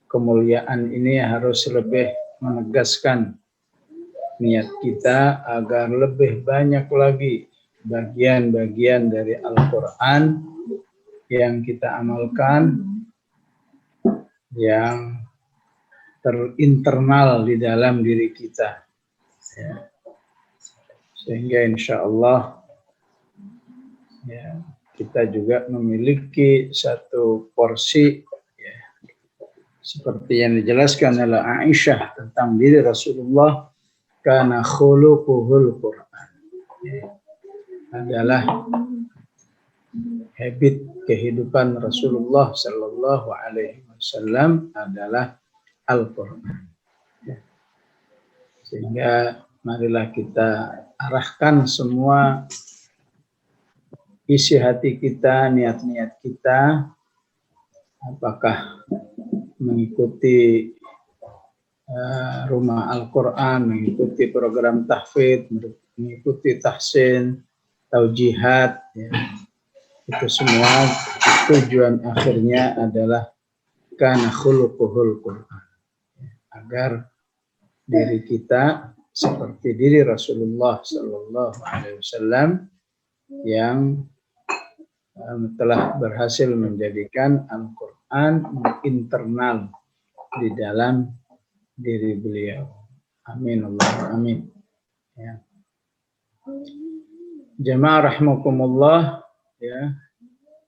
kemuliaan ini harus lebih menegaskan niat kita agar lebih banyak lagi bagian-bagian dari Al-Quran yang kita amalkan, yang terinternal di dalam diri kita, ya. Sehingga insya Allah ya, kita juga memiliki satu porsi ya, seperti yang dijelaskan oleh Aisyah tentang diri Rasulullah, kana khuluquhul Quran, ya, adalah habit kehidupan Rasulullah Sallallahu Alaihi Wasallam adalah Al-Quran. Ya. Sehingga marilah kita arahkan semua isi hati kita, niat-niat kita, apakah mengikuti rumah Al-Quran, mengikuti program tahfidz, mengikuti tahsin, taujihat, ya. Itu semua tujuan akhirnya adalah kana khuluquhul Quran, agar diri kita seperti diri Rasulullah Sallallahu Alaihi Wasallam yang telah berhasil menjadikan Al-Quran internal di dalam diri beliau. Amin Allahumma amin. Ya. Jamaah rahimakumullah, ya,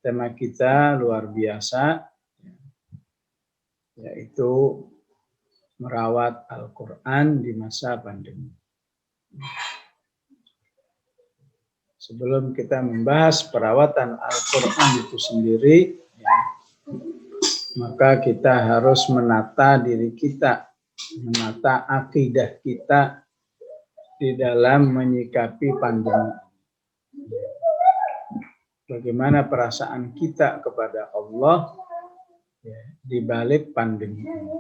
tema kita luar biasa, yaitu merawat Al-Quran di masa pandemi. Sebelum kita membahas perawatan Al-Quran itu sendiri, ya, maka kita harus menata diri kita, menata akidah kita di dalam menyikapi pandemi. Bagaimana perasaan kita kepada Allah ya, di balik pandemi ini.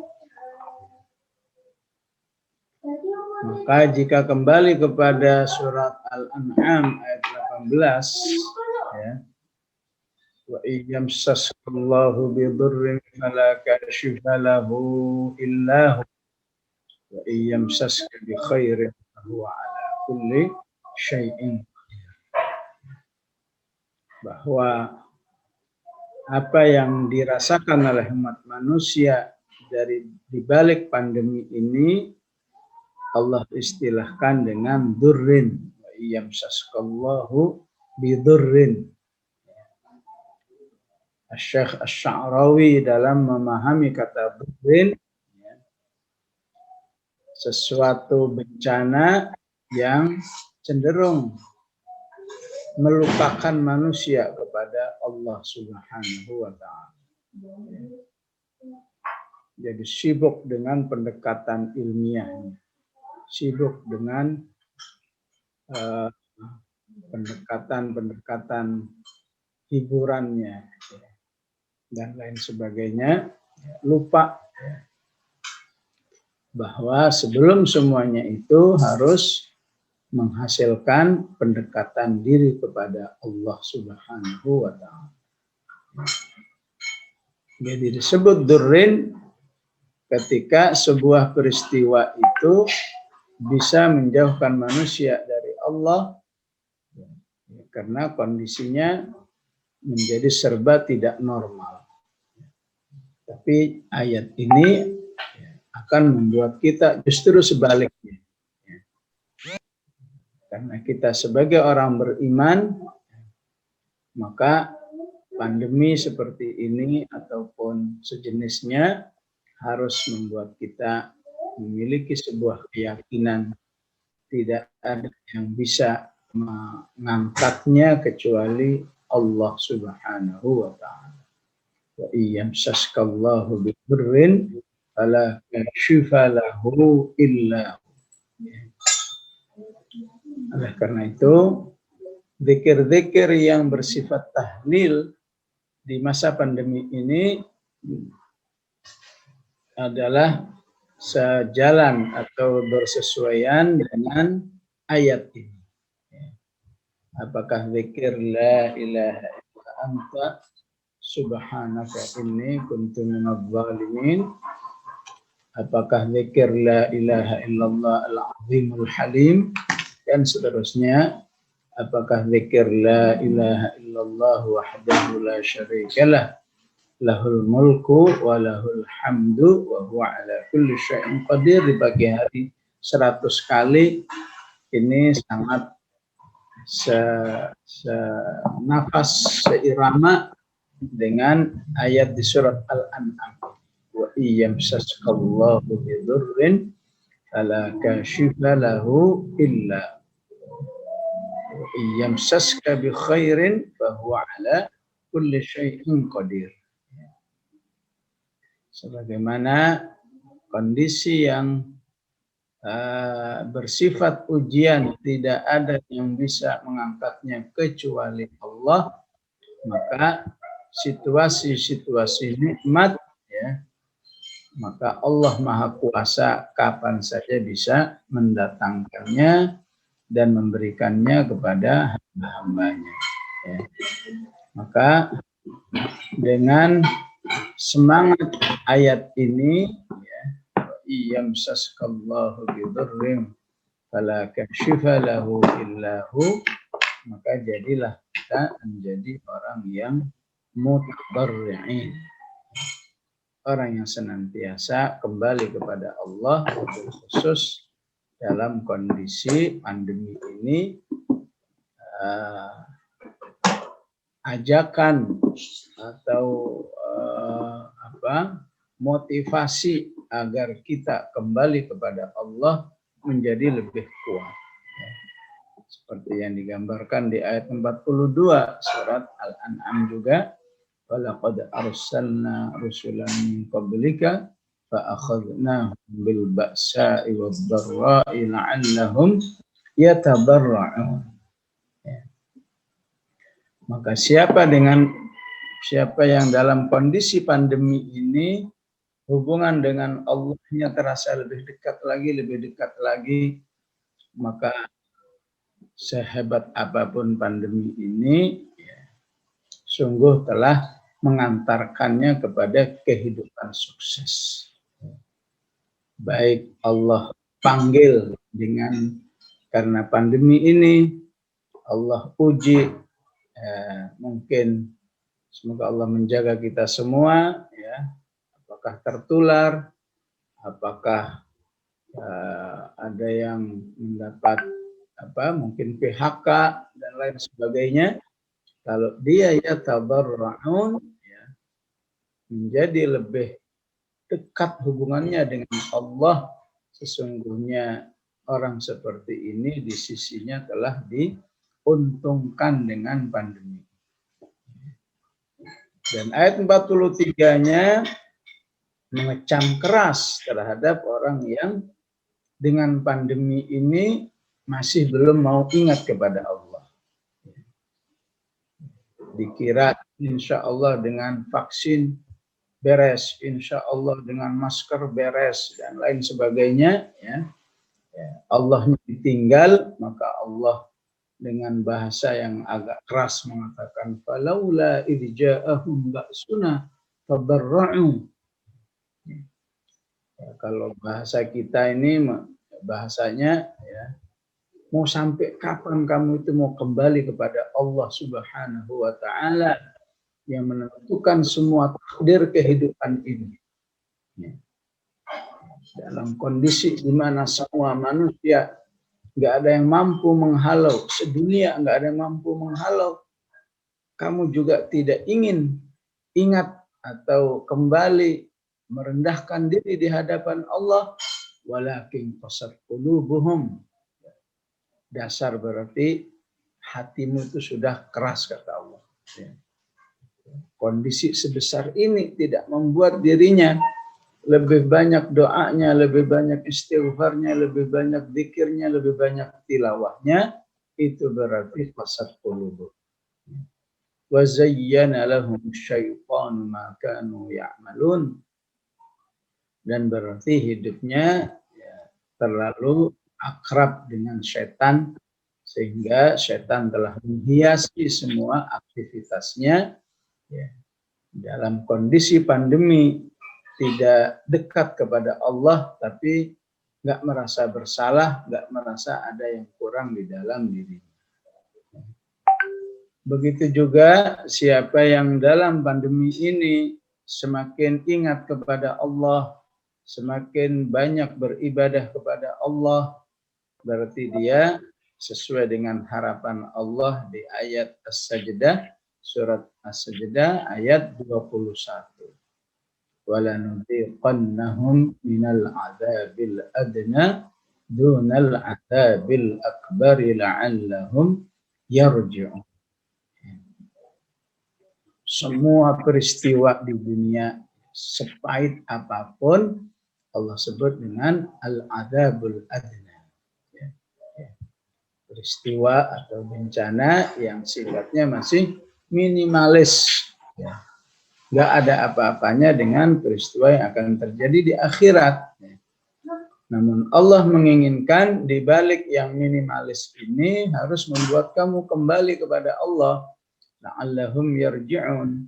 Maka jika kembali kepada surat Al-An'am ayat 18, ya, wa iyyamsaskallahu bidurrin fala kashifa lahu illa hu wa iyyamsaska bi khairin fahuwa ala kulli syai'in. Bahwa apa yang dirasakan oleh umat manusia dari dibalik pandemi ini Allah istilahkan dengan durrin, wa iyyamsaskallahu bidurrin. Syekh Asy-Sya'rawi dalam memahami kata durrin, sesuatu bencana yang cenderung melupakan manusia kepada Allah Subhanahu wa Ta'ala. Jadi sibuk dengan pendekatan ilmiahnya, sibuk dengan pendekatan hiburannya dan lain sebagainya, lupa bahwa sebelum semuanya itu harus menghasilkan pendekatan diri kepada Allah Subhanahu wa Ta'ala. Jadi disebut durrin ketika sebuah peristiwa itu bisa menjauhkan manusia dari Allah karena kondisinya menjadi serba tidak normal. Tapi ayat ini akan membuat kita justru sebaliknya. Karena kita sebagai orang beriman, maka pandemi seperti ini ataupun sejenisnya harus membuat kita memiliki sebuah keyakinan tidak ada yang bisa mengangkatnya kecuali Allah Subhanahu wa Ta'ala. Wa iyyamsaskallahu bidurrin fala kashifa lahu illa hu. Oleh karena itu, zikir-zikir yang bersifat tahlil di masa pandemi ini adalah sejalan atau bersesuaian dengan ayat ini. Apakah zikir la ilaha illa anta subhanaka inni kuntu minadh dhalimin apakah zikir la ilaha illallah al-azimul halim, dan seterusnya. Apakah zikir la ilaha illallah wahdahu la syarikalah, lahul mulku wa lahul hamdu wa huwa ala kulli syai'in qadir di pagi hari 100 kali. Ini sangat senafas, seirama dengan ayat di surat Al-An'am. Wa iyyamsaskallahu bidurrin fala kashifa lahu illa yamsaska bi khairin fa huwa ala kulli syai'in qadir. Sebagaimana kondisi yang bersifat ujian, tidak ada yang bisa mengangkatnya kecuali Allah, maka situasi-situasi nikmat, ya, maka Allah Maha Kuasa kapan saja bisa mendatangkannya dan memberikannya kepada hamba-hambanya. Ya. Maka dengan semangat ayat ini, ya, iyamsaskallahu bidurrim fala kashifa lahu illahu, maka jadilah kita menjadi orang yang mutadarri'in, orang yang senantiasa kembali kepada Allah, khusus dalam kondisi pandemi ini. Ajakan atau motivasi agar kita kembali kepada Allah menjadi lebih kuat, seperti yang digambarkan di ayat 42 surat Al-An'am juga, walaqad arsalna rusulan min qablika فَأَخَذْنَاهُمْ بِالْبَأْسَاءِ وَالضَّرَّاءِ لَعَلَّهُمْ يَتَضَرَّعُونَ. Maka siapa yang dalam kondisi pandemi ini hubungan dengan Allah-nya terasa lebih dekat lagi, maka sehebat apapun pandemi ini, ya, sungguh telah mengantarkannya kepada kehidupan sukses. Baik Allah panggil karena pandemi ini, Allah uji, mungkin semoga Allah menjaga kita semua, ya, apakah tertular, apakah ada yang mendapat mungkin PHK dan lain sebagainya. Kalau dia yatadarra'un, ya, menjadi lebih dekat hubungannya dengan Allah, sesungguhnya orang seperti ini di sisinya telah diuntungkan dengan pandemi. Dan ayat 43-nya mengecam keras terhadap orang yang dengan pandemi ini masih belum mau ingat kepada Allah. Dikira insya Allah dengan vaksin beres, insya Allah dengan masker beres, dan lain sebagainya, ya. Allahnya ditinggal, maka Allah dengan bahasa yang agak keras mengatakan, falaula idh ja'ahum ba'suna tadarra'u. Ya, kalau bahasa kita ini bahasanya, ya, mau sampai kapan kamu itu mau kembali kepada Allah Subhanahu wa Ta'ala yang menentukan semua takdir kehidupan ini. Ya. Dalam kondisi di mana semua manusia nggak ada yang mampu menghalau, sedunia nggak ada yang mampu menghalau, kamu juga tidak ingin ingat atau kembali merendahkan diri di hadapan Allah, walakin qasat qulubuhum. Dasar berarti hatimu itu sudah keras, kata Allah. Ya. Kondisi sebesar ini tidak membuat dirinya lebih banyak doanya, lebih banyak istighfarnya, lebih banyak zikirnya, lebih banyak tilawahnya. Itu berarti qasat qulubuhum. Wa zayyana lahum syaitanu ma kanu ya'malun. Dan berarti hidupnya, ya, terlalu akrab dengan setan, sehingga setan telah menghiasi semua aktivitasnya, ya. Dalam kondisi pandemi, tidak dekat kepada Allah, tapi nggak merasa bersalah, nggak merasa ada yang kurang di dalam diri. Begitu juga siapa yang dalam pandemi ini semakin ingat kepada Allah, semakin banyak beribadah kepada Allah, berarti dia sesuai dengan harapan Allah di ayat As-Sajdah, surat As-Sajdah ayat 21. وَلَنُذِيقَنَّهُمْ مِنَ الْعَذَابِ الْأَدْنَى دُونَ الْعَذَابِ الْأَكْبَرِ لَعَلَّهُمْ يَرْجِعُونَ. Semua peristiwa di dunia sepahit apapun Allah sebut dengan al-adzabul adna. Peristiwa atau bencana yang sifatnya masih minimalis. Nggak ada apa-apanya dengan peristiwa yang akan terjadi di akhirat. Namun Allah menginginkan di balik yang minimalis ini harus membuat kamu kembali kepada Allah. La'allahum yarji'un.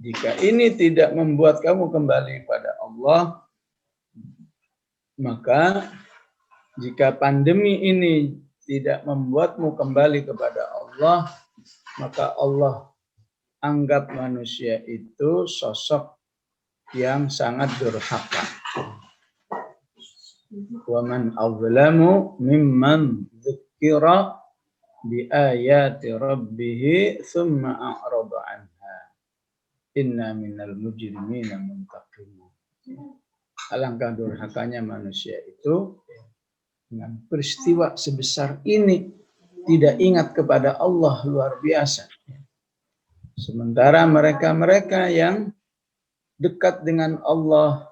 Jika ini tidak membuat kamu kembali pada Allah, maka jika pandemi ini tidak membuatmu kembali kepada Allah, maka Allah anggap manusia itu sosok yang sangat durhaka. Wa man azlamu mimman dzukira bi ayati rabbih tsumma a'rada anha. Inna minal mujrimina muntaqimun. Alangkah durhakanya manusia itu dengan peristiwa sebesar ini tidak ingat kepada Allah, luar biasa. Sementara mereka-mereka yang dekat dengan Allah,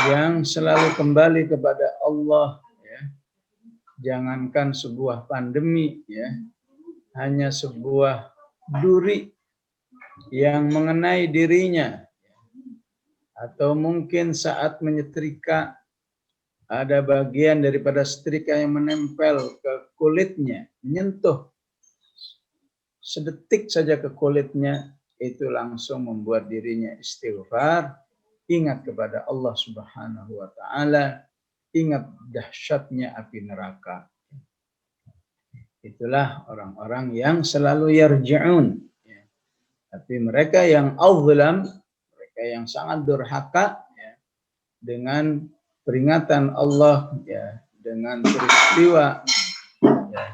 yang selalu kembali kepada Allah, ya, jangankan sebuah pandemi, ya, hanya sebuah duri yang mengenai dirinya, atau mungkin saat menyetrika ada bagian daripada setrika yang menempel ke kulitnya, menyentuh sedetik saja ke kulitnya, itu langsung membuat dirinya istighfar, ingat kepada Allah Subhanahu wa Ta'ala, ingat dahsyatnya api neraka. Itulah orang-orang yang selalu yarji'un. Tapi mereka yang azlam, mereka yang sangat durhaka, ya, dengan peringatan Allah, ya, dengan peristiwa, ya,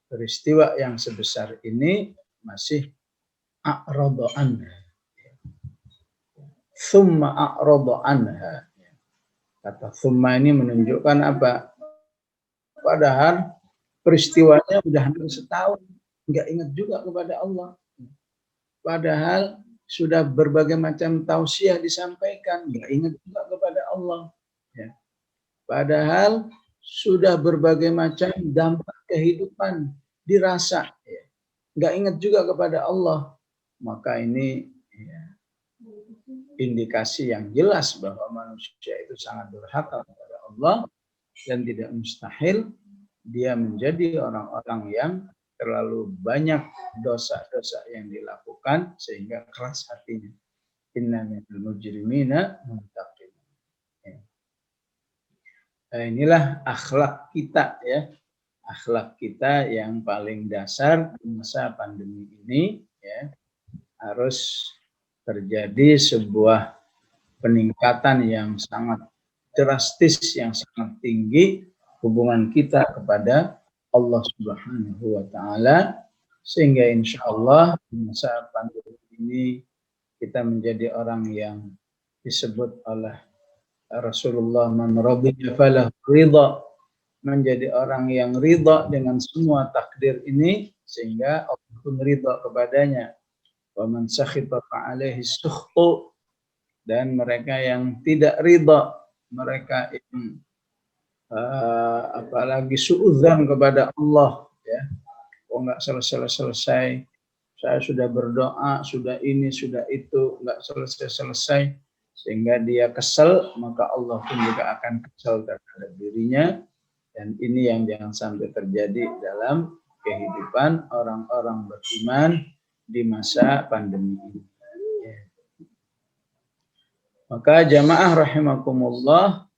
peristiwa yang sebesar ini masih a'rada anha. Thumma a'rada anha. Kata thumma ini menunjukkan apa? Padahal peristiwanya sudah hampir setahun, nggak ingat juga kepada Allah. Padahal sudah berbagai macam tausiah disampaikan, nggak ingat juga kepada Allah. Ya. Padahal sudah berbagai macam dampak kehidupan dirasa, ya, nggak ingat juga kepada Allah. Maka ini, ya, indikasi yang jelas bahwa manusia itu sangat durhaka kepada Allah dan tidak mustahil dia menjadi orang-orang yang terlalu banyak dosa-dosa yang dilakukan sehingga keras hatinya. Inna minal mujrimina muntaqimun. Nah, inilah akhlak kita, ya. Akhlak kita yang paling dasar di masa pandemi ini, ya. Harus terjadi sebuah peningkatan yang sangat drastis, yang sangat tinggi hubungan kita kepada Allah Subhanahu wa Ta'ala, sehingga insya Allah di masa pandemi ini kita menjadi orang yang disebut oleh Rasulullah, man radiya falahu ridha, menjadi orang yang ridha dengan semua takdir ini sehingga Allah pun ridha kepadanya. Wa man sakhita fa'alaihi sukhtu, dan mereka yang tidak ridha, mereka yang apalagi suudzon kepada Allah, ya, kok nggak selesai, saya sudah berdoa, sudah ini, sudah itu, nggak selesai, sehingga dia kesel, maka Allah pun juga akan kesel terhadap dirinya. Dan ini yang jangan sampai terjadi dalam kehidupan orang-orang beriman di masa pandemi ini. Maka jamaah rahimakumullah,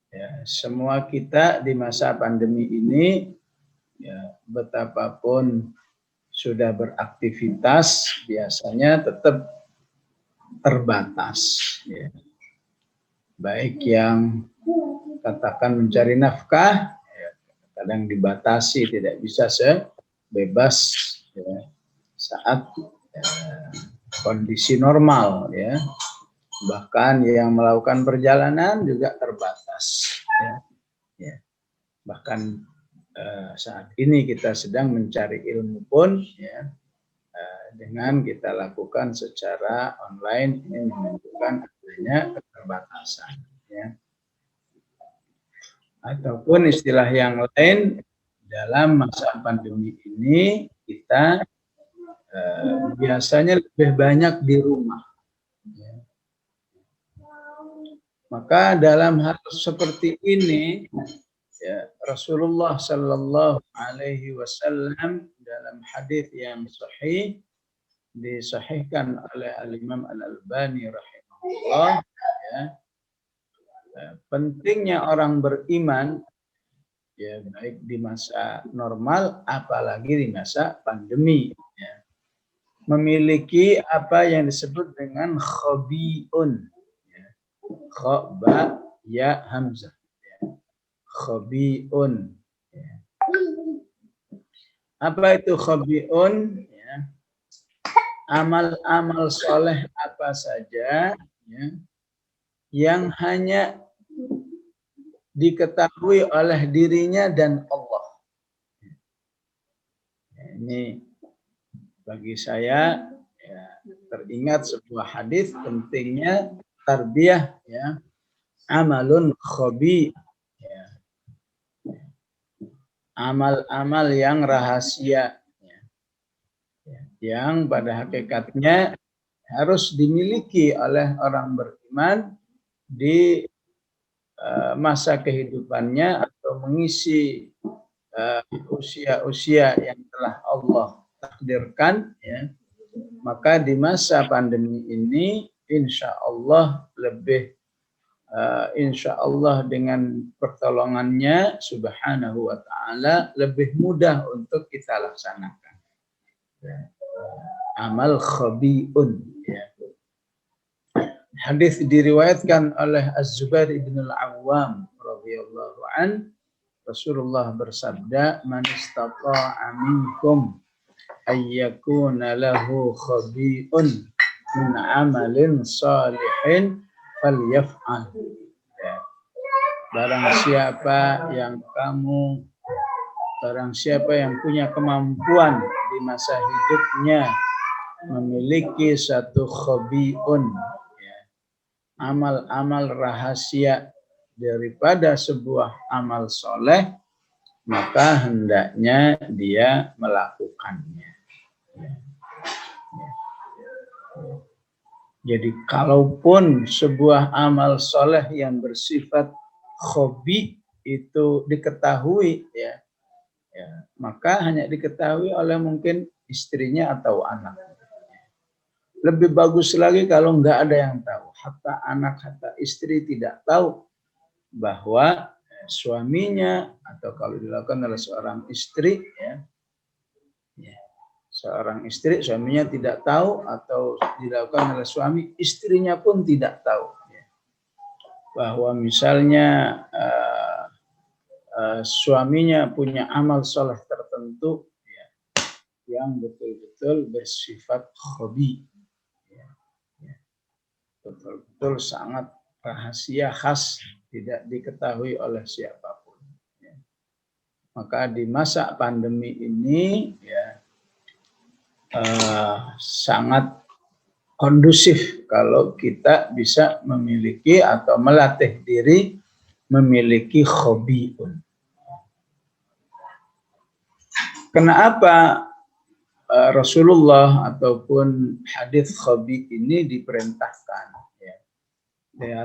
ya, semua kita di masa pandemi ini, ya, betapapun sudah beraktivitas, biasanya tetap terbatas. Ya. Baik yang katakan mencari nafkah, ya, kadang dibatasi, tidak bisa sebebas ya, saat kondisi normal, ya. Bahkan yang melakukan perjalanan juga terbatas, ya. Ya. Bahkan saat ini kita sedang mencari ilmu pun, ya, dengan kita lakukan secara online, ini menunjukkan adanya keterbatasan, ya. Ataupun istilah yang lain, dalam masa pandemi ini kita biasanya lebih banyak di rumah. Ya. Maka dalam hal seperti ini, ya, Rasulullah Sallallahu Alaihi Wasallam dalam hadis yang sahih disahihkan oleh Al-Imam Al-Albani rahimahullah, ya, pentingnya orang beriman, ya, baik di masa normal apalagi di masa pandemi, ya, memiliki apa yang disebut dengan khabiun, ya, kha ba ya hamzah, ya, khabiun, ya. Apa itu khabiun? Ya, amal-amal soleh apa saja, ya, yang hanya diketahui oleh dirinya dan Allah. Ini bagi saya, ya, teringat sebuah hadis pentingnya tarbiyah, ya, amalun khabi, ya, amal-amal yang rahasia, ya, yang pada hakikatnya harus dimiliki oleh orang beriman di masa kehidupannya atau mengisi usia-usia yang telah Allah takdirkan, ya. Maka di masa pandemi ini insya Allah dengan pertolongannya subhanahu wa ta'ala lebih mudah untuk kita laksanakan, ya. Amal khabiun, ya. Hadis diriwayatkan oleh Az-Zubair ibn al-Awwam radhiyallahu an, Rasulullah bersabda, man istata'a minkum ayyakuna lahu khabi'un min amalin salihin falyaf'al. Ya. Barang siapa yang punya kemampuan di masa hidupnya memiliki satu khabi'un, ya, amal-amal rahasia daripada sebuah amal soleh, maka hendaknya dia melakukannya. Jadi kalaupun sebuah amal soleh yang bersifat hobi itu diketahui, ya, maka hanya diketahui oleh mungkin istrinya atau anak. Lebih bagus lagi kalau nggak ada yang tahu, hatta anak, hatta istri tidak tahu bahwa suaminya, atau kalau dilakukan oleh seorang istri, ya, seorang istri suaminya tidak tahu, atau dilakukan oleh suami istrinya pun tidak tahu, ya, bahwa misalnya suaminya punya amal soleh tertentu, ya, yang betul-betul bersifat hobi, ya, ya, betul-betul sangat rahasia khas, tidak diketahui oleh siapapun, ya. Maka di masa pandemi ini, ya, sangat kondusif kalau kita bisa memiliki atau melatih diri memiliki hobiun. Kenapa Rasulullah ataupun hadis hobi ini diperintahkan, ya,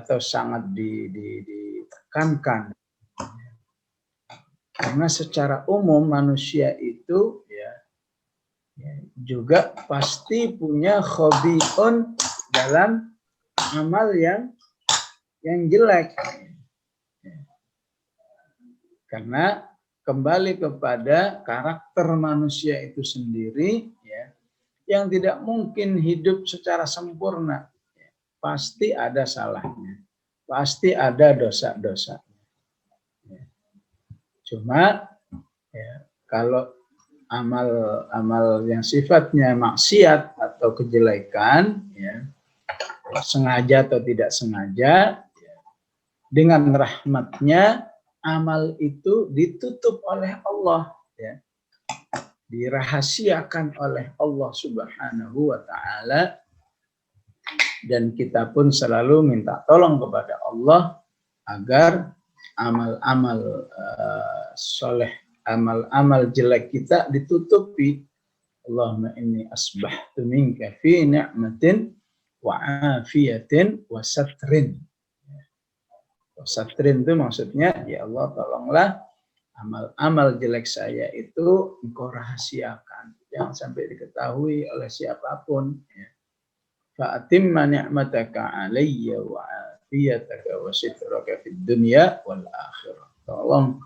atau sangat ditekankan? Karena secara umum manusia itu, ya, juga pasti punya hobiun dalam amal yang jelek. Karena kembali kepada karakter manusia itu sendiri, ya, yang tidak mungkin hidup secara sempurna. Pasti ada salahnya, pasti ada dosa-dosa. Cuma ya, kalau amal yang sifatnya maksiat atau kejelekan, ya, sengaja atau tidak sengaja, ya, dengan rahmatnya amal itu ditutup oleh Allah, ya, dirahasiakan oleh Allah Subhanahu wa Ta'ala, dan kita pun selalu minta tolong kepada Allah agar amal-amal soleh, amal-amal jelek kita ditutupi. Allahumma inni asbahtu minka fi ni'matin wa afiyatin wa satrin. Satrin itu maksudnya, ya Allah tolonglah amal-amal jelek saya itu engkau rahasiakan, jangan sampai diketahui oleh siapapun. Fa'atimma ni'mataka alayya wa afiyataka wa sitraka fid dunya wal akhirah. Tolong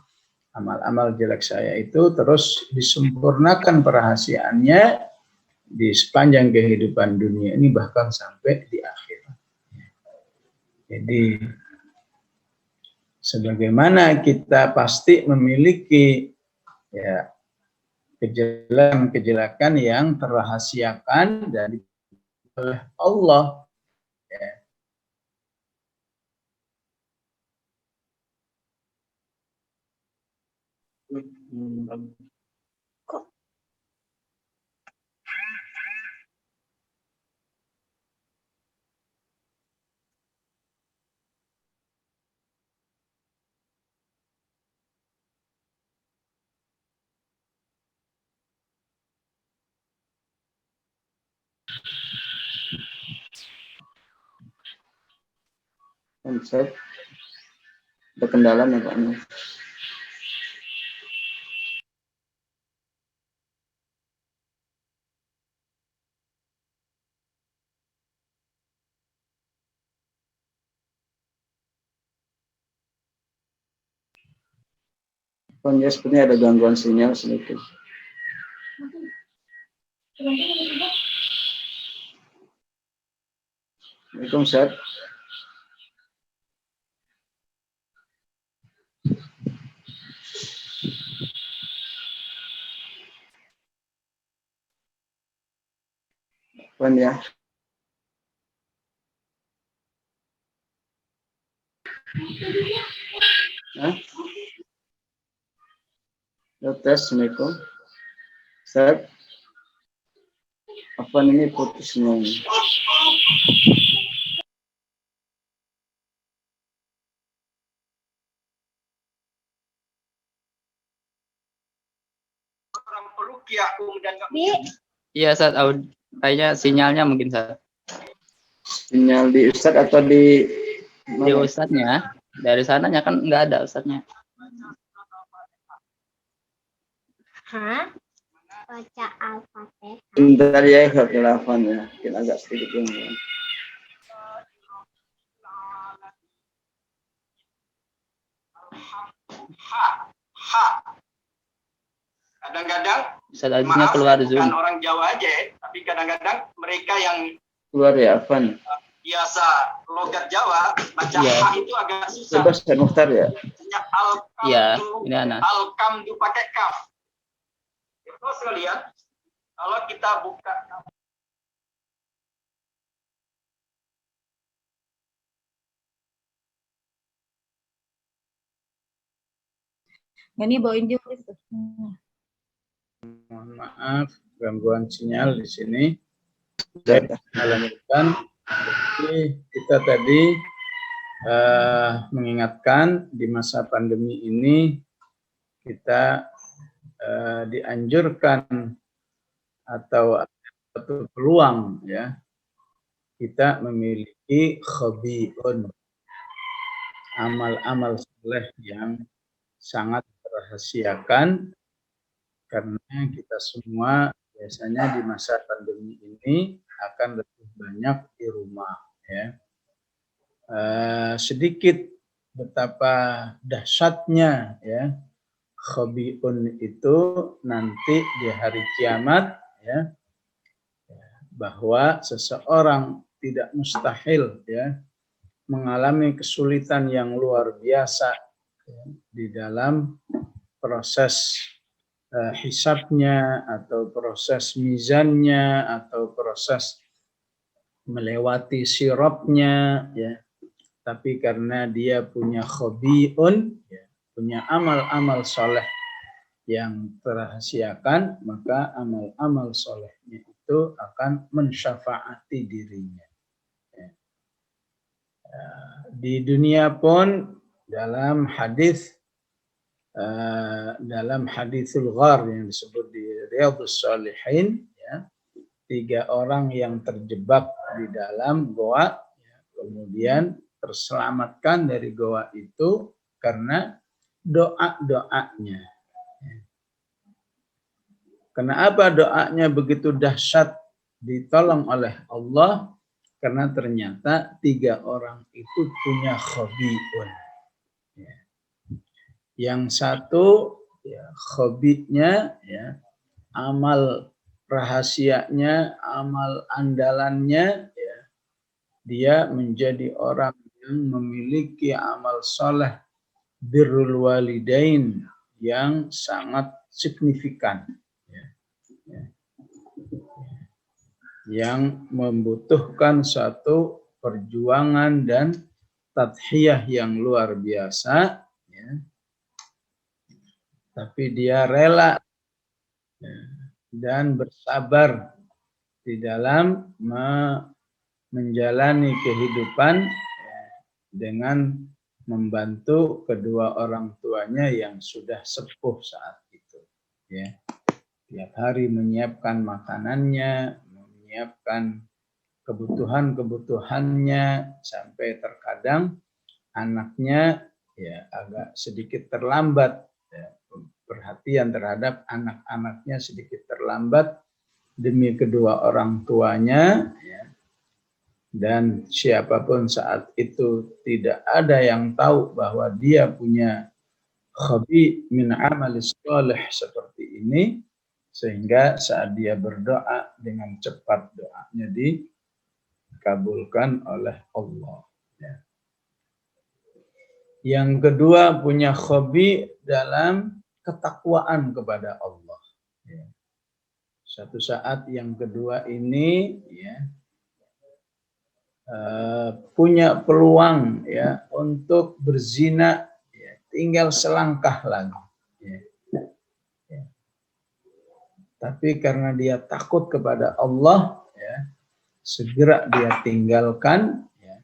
amal-amal jelek saya itu terus disempurnakan perahasiaannya di sepanjang kehidupan dunia ini, bahkan sampai di akhirat. Jadi sebagaimana kita pasti memiliki, ya, kejelekan-kejelekan yang terrahasiakan dari oleh Allah, ya. Konsep ada kendala nih Pak. Ya, sepertinya ada gangguan sinyal sedikit. Assalamualaikum, Ustaz. Puan ya. Hah? Tes, Assalamualaikum. Ustaz. Apa ini putusnya? Iya, Ustaz. Kayaknya sinyalnya mungkin, Ustaz. Sinyal di Ustaz atau di Di Ustaznya. Dari sananya kan nggak ada Ustaznya. Hah? Baca Al-Fatihah. Bentar ya, khilafan ya. Mungkin agak sedikit gangguan. Kadang-kadang Ustaz Azinya keluar Zoom. Bukan orang Jawa aja, tapi kadang-kadang mereka yang Keluar ya, Afan. biasa logat Jawa baca Iya. ha itu agak susah. Coba Ustaz Mukhtar ya. Iya, ini Ana. Alkamdu pakai kaf. Terus sekalian, kalau kita buka Ini bawain juga tuh. Mohon maaf gangguan sinyal di sini. Saya lanjutkan. Jadi kita tadi mengingatkan di masa pandemi ini kita dianjurkan atau peluang, ya, kita memiliki khabiun, amal-amal saleh yang sangat dirahasiakan, karena kita semua biasanya di masa pandemi ini akan lebih banyak di rumah, ya. sedikit betapa dahsyatnya ya khabiun itu nanti di hari kiamat ya, bahwa seseorang tidak mustahil ya mengalami kesulitan yang luar biasa ya, di dalam proses hisabnya atau proses mizannya atau proses melewati sirotnya ya, tapi karena dia punya khabiun ya, punya amal-amal soleh yang terrahasiakan, maka amal-amal solehnya itu akan mensyafaati dirinya. Di dunia pun dalam hadisul ghar yang disebut di Riyadhus Shalihin ya, 3 orang yang terjebak di dalam goa ya, kemudian terselamatkan dari goa itu karena doa-doanya. Kenapa doanya begitu dahsyat ditolong oleh Allah? Karena ternyata 3 orang itu punya khabiun. Ya. Yang satu ya, khabitnya ya, amal rahasianya, amal andalannya ya, dia menjadi orang yang memiliki amal soleh birrul walidain yang sangat signifikan. Yang membutuhkan suatu perjuangan dan tadhiyah yang luar biasa ya. Tapi dia rela ya, dan bersabar di dalam menjalani kehidupan ya, dengan membantu kedua orang tuanya yang sudah sepuh saat itu ya. Tiap hari menyiapkan makanannya, menyiapkan kebutuhan-kebutuhannya, sampai terkadang anaknya ya agak sedikit terlambat ya, perhatian terhadap anak-anaknya sedikit terlambat demi kedua orang tuanya ya. Dan siapapun saat itu tidak ada yang tahu bahwa dia punya khabi min amalis shalih seperti ini, sehingga saat dia berdoa dengan cepat doanya dikabulkan oleh Allah. Ya. Yang kedua punya khabi dalam ketakwaan kepada Allah. Ya. Satu saat yang kedua ini ya, punya peluang ya untuk berzina, ya, tinggal selangkah lagi. Ya. Tapi karena dia takut kepada Allah, ya, segera dia tinggalkan, ya,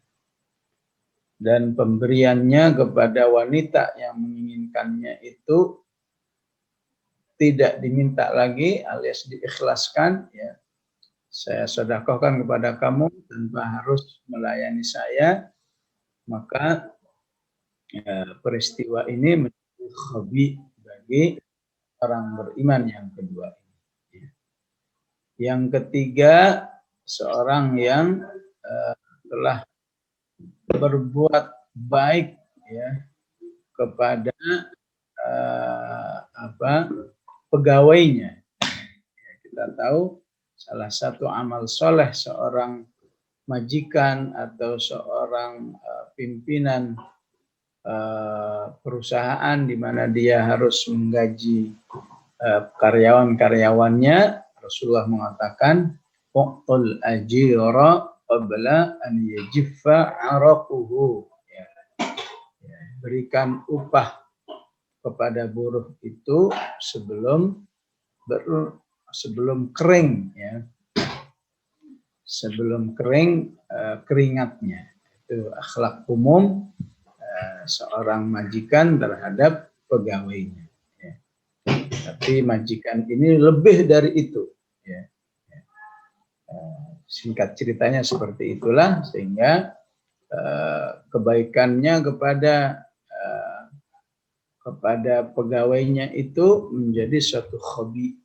dan pemberiannya kepada wanita yang menginginkannya itu tidak diminta lagi, alias diikhlaskan. Ya, saya sedekahkan kepada kamu tanpa harus melayani saya, maka ya, peristiwa ini menjadi khabi bagi orang beriman yang kedua. Yang ketiga, seorang yang telah berbuat baik ya kepada pegawainya. Ya, kita tahu salah satu amal soleh seorang majikan atau seorang pimpinan perusahaan di mana dia harus menggaji karyawan-karyawannya. Rasulullah mengatakan, "Uqtul ajira qabla an yajiffa 'araquhu." Ya. Ya, berikan upah kepada buruh itu sebelum kering ya. Sebelum kering keringatnya. Itu akhlak umum seorang majikan terhadap pegawainya. Ya. Tapi majikan ini lebih dari itu. Ya. Singkat ceritanya seperti itulah, sehingga kebaikannya kepada pegawainya itu menjadi suatu hobi,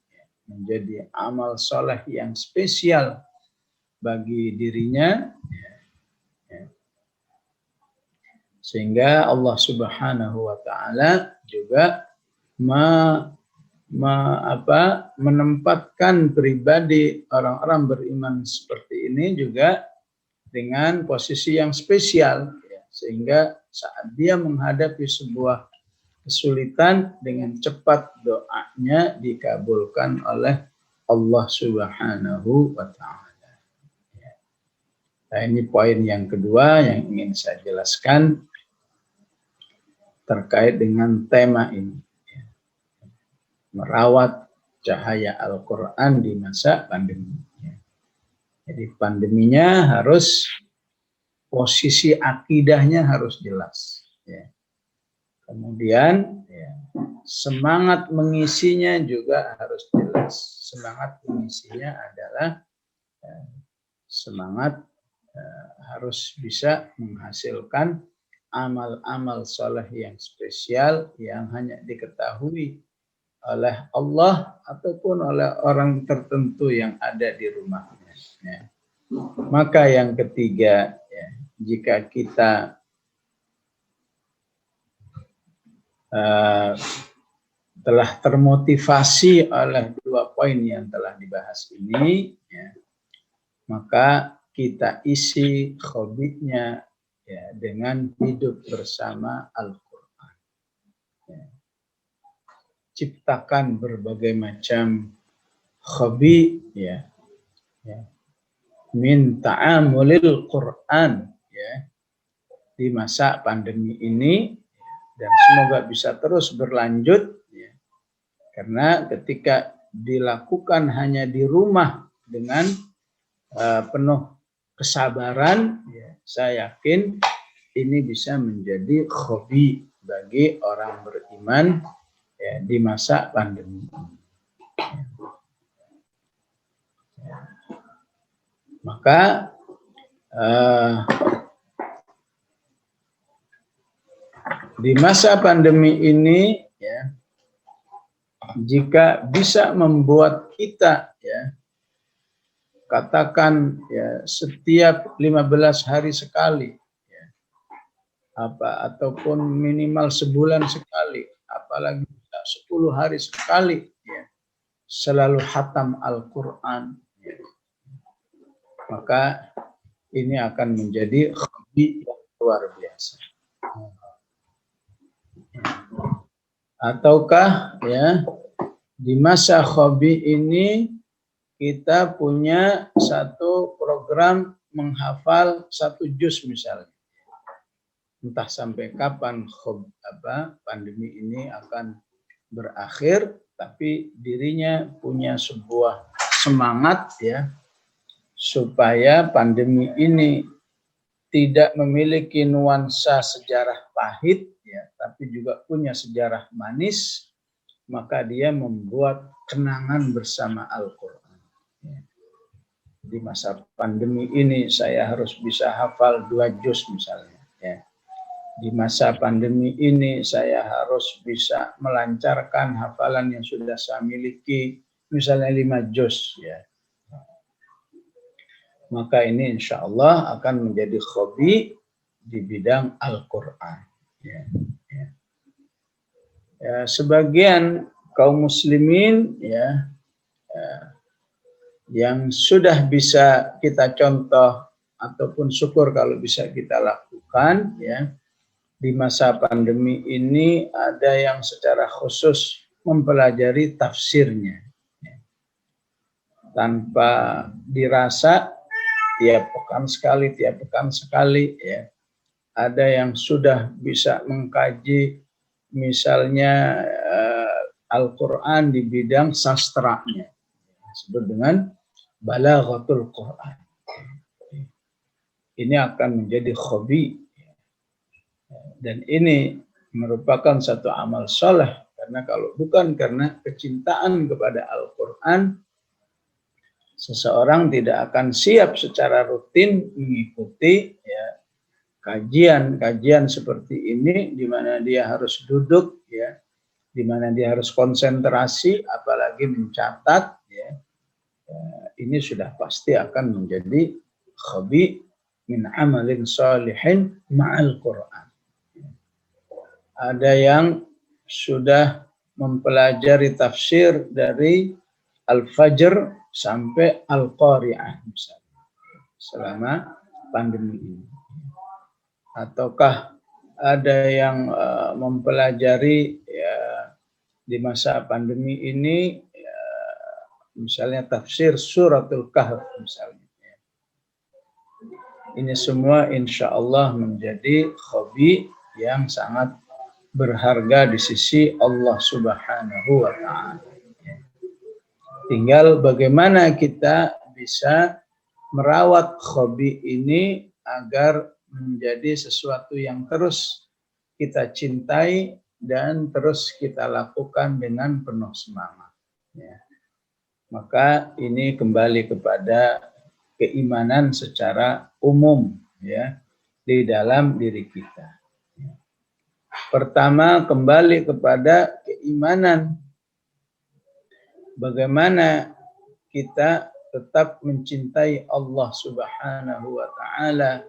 menjadi amal soleh yang spesial bagi dirinya. Sehingga Allah Subhanahu wa taala juga menempatkan pribadi orang-orang beriman seperti ini juga dengan posisi yang spesial, ya. Sehingga saat dia menghadapi sebuah kesulitan, dengan cepat doanya dikabulkan oleh Allah Subhanahu wa taala. Nah, ini poin yang kedua yang ingin saya jelaskan terkait dengan tema ini. Merawat cahaya Al-Quran di masa pandemi. Jadi pandeminya harus, posisi akidahnya harus jelas. Kemudian semangat mengisinya juga harus jelas. Semangat mengisinya adalah semangat harus bisa menghasilkan amal-amal soleh yang spesial yang hanya diketahui oleh Allah ataupun oleh orang tertentu yang ada di rumahnya. Maka yang ketiga, jika kita telah termotivasi oleh dua poin yang telah dibahas ini, maka kita isi hobinya dengan hidup bersama Al-Quran. Ciptakan berbagai macam hobi, min ta'amulil Quran, di masa pandemi ini, dan semoga bisa terus berlanjut, karena ketika dilakukan hanya di rumah dengan penuh kesabaran, saya yakin ini bisa menjadi hobi bagi orang beriman di masa pandemi. Maka di masa pandemi ini, jika bisa membuat kita, katakan setiap 15 hari sekali, ataupun minimal sebulan sekali, apalagi 10 hari sekali, selalu khatam Al-Quran, maka ini akan menjadi hobi yang luar biasa. Ataukah di masa hobi ini kita punya satu program menghafal 1 juz misalnya. Entah sampai kapan pandemi ini akan berakhir, tapi dirinya punya sebuah semangat supaya pandemi ini tidak memiliki nuansa sejarah pahit, tapi juga punya sejarah manis, maka dia membuat kenangan bersama Al-Quran. Di masa pandemi ini saya harus bisa hafal 2 juz misalnya. Di masa pandemi ini saya harus bisa melancarkan hafalan yang sudah saya miliki, misalnya 5 juz. Maka ini insya Allah akan menjadi hobi di bidang Al-Quran. Sebagian kaum muslimin yang sudah bisa kita contoh ataupun syukur kalau bisa kita lakukan, di masa pandemi ini ada yang secara khusus mempelajari tafsirnya tanpa dirasa, tiap pekan sekali, ada yang sudah bisa mengkaji misalnya Al-Quran di bidang sastranya, disebut dengan balaghatul Quran. Ini akan menjadi hobi, dan ini merupakan satu amal soleh, karena kalau bukan karena kecintaan kepada Al-Quran, seseorang tidak akan siap secara rutin mengikuti kajian seperti ini, di mana dia harus duduk, di mana dia harus konsentrasi, apalagi mencatat, ini sudah pasti akan menjadi hobi min amalin salihin ma'al Quran. ada yang sudah mempelajari tafsir dari Al-Fajr sampai Al-Qari'ah misalnya, selama pandemi ini. Ataukah ada yang mempelajari ya, di masa pandemi ini ya, misalnya tafsir suratul Kahf misalnya. Ini semua insya Allah menjadi hobi yang sangat berharga di sisi Allah Subhanahu wa Ta'ala. Tinggal bagaimana kita bisa merawat hobi ini agar menjadi sesuatu yang terus kita cintai dan terus kita lakukan dengan penuh semangat. Ya. Maka ini kembali kepada keimanan secara umum ya di dalam diri kita. Pertama kembali kepada keimanan. Bagaimana kita tetap mencintai Allah Subhanahu wa Ta'ala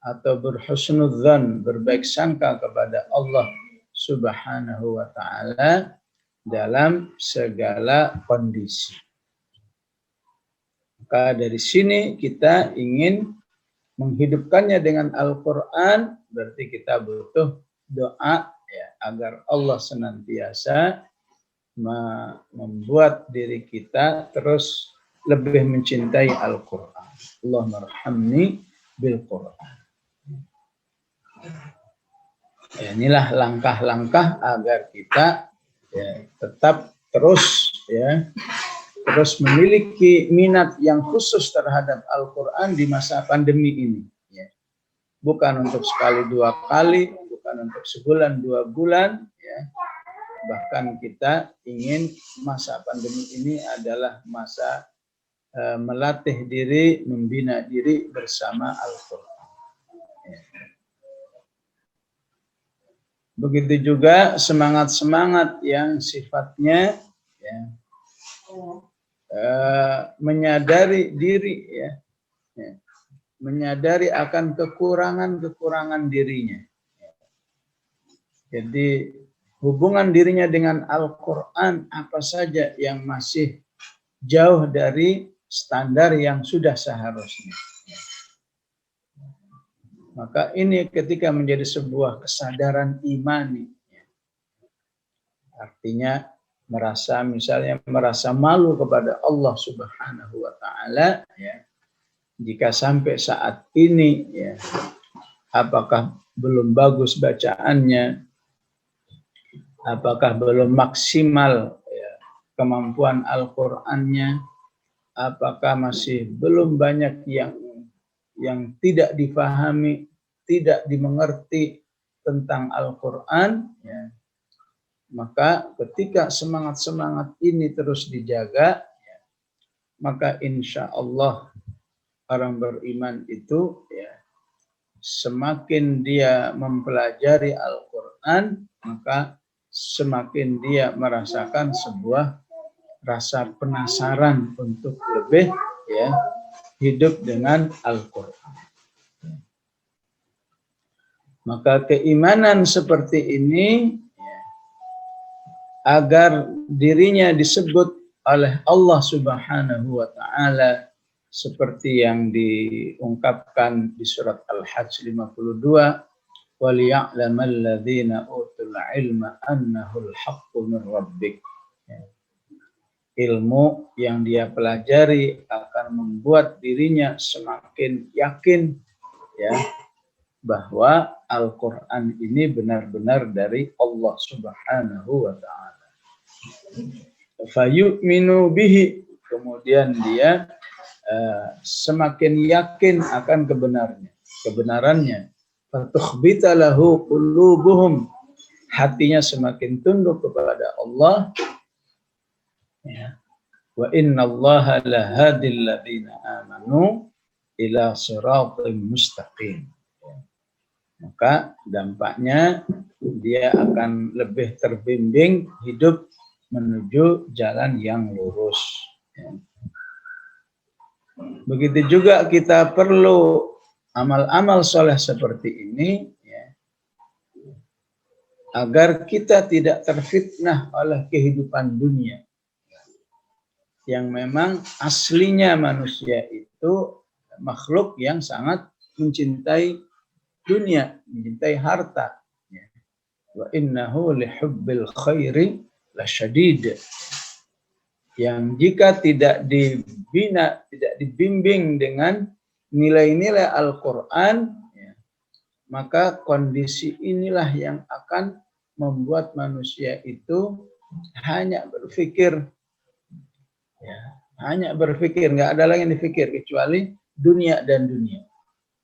atau berhusnudzan, berbaik sangka kepada Allah Subhanahu wa Ta'ala dalam segala kondisi. Maka dari sini kita ingin menghidupkannya dengan Al-Quran, berarti kita butuh doa ya, agar Allah senantiasa membuat diri kita terus lebih mencintai Al-Quran. Allahumma arhamni bil Quran. Ya, inilah langkah-langkah agar kita ya, tetap terus memiliki minat yang khusus terhadap Al-Quran di masa pandemi ini. Ya. Bukan untuk sekali dua kali, bukan untuk sebulan dua bulan. Ya. Bahkan kita ingin masa pandemi ini adalah masa melatih diri, membina diri bersama Al-Quran. Ya. Begitu juga semangat-semangat yang sifatnya ya, menyadari diri ya, menyadari akan kekurangan dirinya. Jadi hubungan dirinya dengan Al-Quran apa saja yang masih jauh dari standar yang sudah seharusnya. Maka ini ketika menjadi sebuah kesadaran imani. Artinya merasa malu kepada Allah Subhanahu wa Ta'ala ya. Jika sampai saat ini ya, apakah belum bagus bacaannya, apakah belum maksimal ya, kemampuan Al-Qur'annya, apakah masih belum banyak yang tidak difahami, tidak dimengerti tentang Al-Qur'an ya. Maka ketika semangat-semangat ini terus dijaga, ya, maka insya Allah orang beriman itu ya, semakin dia mempelajari Al-Quran, maka semakin dia merasakan sebuah rasa penasaran untuk lebih ya, hidup dengan Al-Quran. Maka keimanan seperti ini agar dirinya disebut oleh Allah Subhanahu wa Ta'ala seperti yang diungkapkan di surat Al-Hajj 52, وَلِيَعْلَمَ الَّذِينَ أُوتُوا الْعِلْمَ أَنَّهُ الْحَقُّ مِنْ رَبِّكَ. Ilmu yang dia pelajari akan membuat dirinya semakin yakin ya bahwa Al-Quran ini benar-benar dari Allah Subhanahu wa Ta'ala. Fayu'minu bihi, kemudian dia semakin yakin akan kebenarannya. Fatukhbita lahu qulubuhum, hatinya semakin tunduk kepada Allah. Ya. Wa innallaha lahadil ladzina amanu ila siratim mustaqim. Maka dampaknya dia akan lebih terbimbing hidup menuju jalan yang lurus. Begitu juga kita perlu amal-amal soleh seperti ini ya, agar kita tidak terfitnah oleh kehidupan dunia. Yang memang aslinya manusia itu makhluk yang sangat mencintai dunia, mencintai harta. Wa innahu lihubbil khairi lasyadid. Yang jika tidak dibina, tidak dibimbing dengan nilai-nilai Al-Quran, maka kondisi inilah yang akan membuat manusia itu hanya berpikir, nggak ada lagi yang dipikir kecuali dunia dan dunia.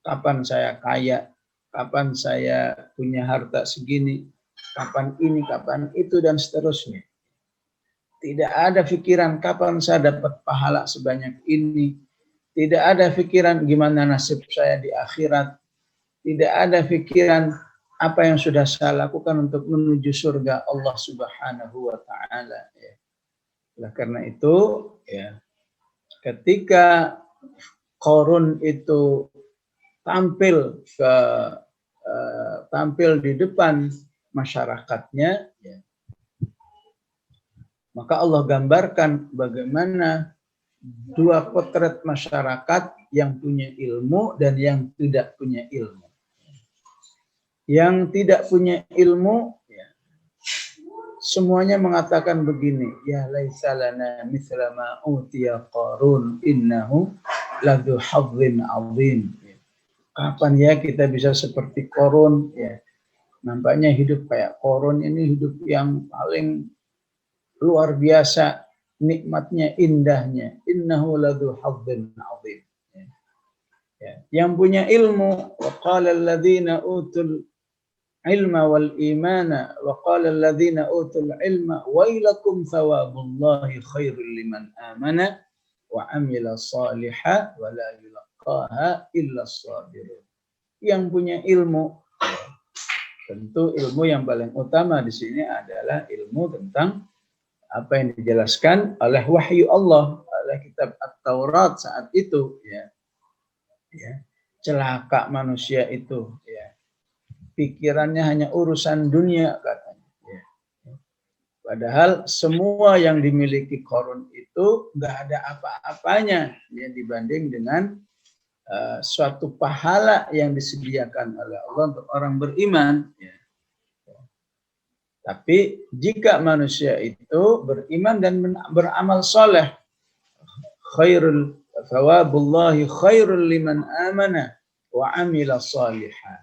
Kapan saya kaya, kapan saya punya harta segini, kapan ini, kapan itu, dan seterusnya. Tidak ada pikiran kapan saya dapat pahala sebanyak ini. Tidak ada pikiran gimana nasib saya di akhirat. Tidak ada pikiran apa yang sudah saya lakukan untuk menuju surga Allah Subhanahu wa Ta'ala. Nah, karena itu, ketika Qarun itu tampil di depan masyarakatnya, maka Allah gambarkan bagaimana dua potret masyarakat yang punya ilmu dan yang tidak punya ilmu. Yang tidak punya ilmu, semuanya mengatakan begini, ya laisa lana mithla ma utiya Qarun innahu ladzu hadzin azim. Kapan ya kita bisa seperti Qarun, nampaknya hidup kayak Qarun ini hidup yang paling luar biasa, nikmatnya, indahnya. Innahu ladzu hadzin azim. Yang punya ilmu, wa qala alladziina utul ilma wal imana wa qala alladziina utul ilma wailakum thawabullahi khairul liman amana wa amila shalihan wa la yulaqaha illa as-sabirun. Yang punya ilmu, tentu ilmu yang paling utama di sini adalah ilmu tentang apa yang dijelaskan oleh wahyu Allah, oleh kitab At-Taurat saat itu, celaka manusia itu, pikirannya hanya urusan dunia katanya. Padahal semua yang dimiliki Qarun itu nggak ada apa-apanya dibanding dengan suatu pahala yang disediakan oleh Allah untuk orang beriman. Tapi jika manusia itu beriman dan beramal soleh, khairul thawabullahi khairul liman amana wa amila salihan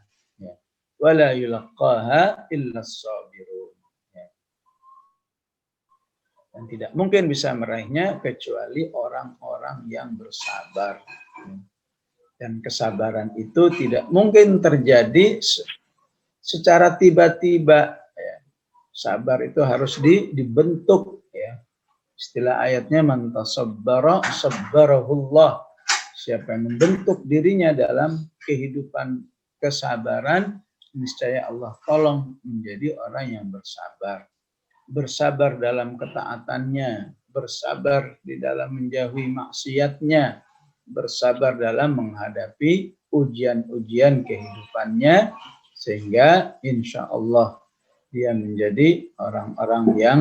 wa la yulaqaha illa as-sabirun. Dan tidak mungkin bisa meraihnya kecuali orang-orang yang bersabar. Dan kesabaran itu tidak mungkin terjadi secara tiba-tiba. Sabar itu harus dibentuk, Istilah ayatnya man tasabbara sabbarahullah. Siapa yang membentuk dirinya dalam kehidupan kesabaran, niscaya Allah tolong menjadi orang yang bersabar. Bersabar dalam ketaatannya, bersabar di dalam menjauhi maksiatnya, bersabar dalam menghadapi ujian-ujian kehidupannya, sehingga insya Allah dia menjadi orang-orang yang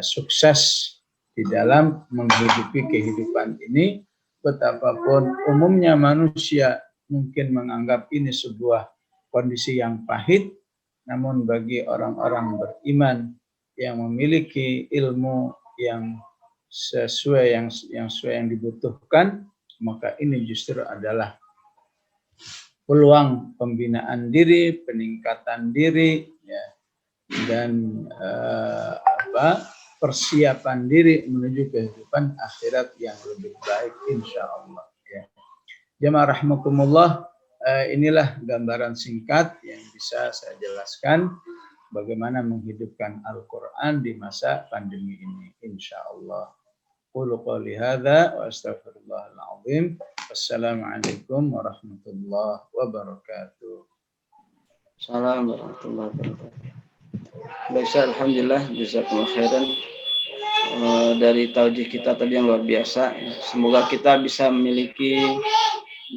sukses di dalam menghidupi kehidupan ini. Betapapun umumnya manusia mungkin menganggap ini sebuah kondisi yang pahit, namun bagi orang-orang beriman yang memiliki ilmu yang sesuai yang dibutuhkan, maka ini justru adalah peluang pembinaan diri, peningkatan diri, dan persiapan diri menuju kehidupan akhirat yang lebih baik insya Allah. Jamaah rahimakumullah, inilah gambaran singkat yang bisa saya jelaskan bagaimana menghidupkan Al-Quran di masa pandemi ini insya Allah. Qulu qawli hadza wa astaghfirullahal azim. Wassalamualaikum warahmatullahi wabarakatuh. Assalamualaikum warahmatullahi wabarakatuh. Baik, alhamdulillah, jazakumullah khairan dari taujih kita tadi yang luar biasa. Semoga kita bisa memiliki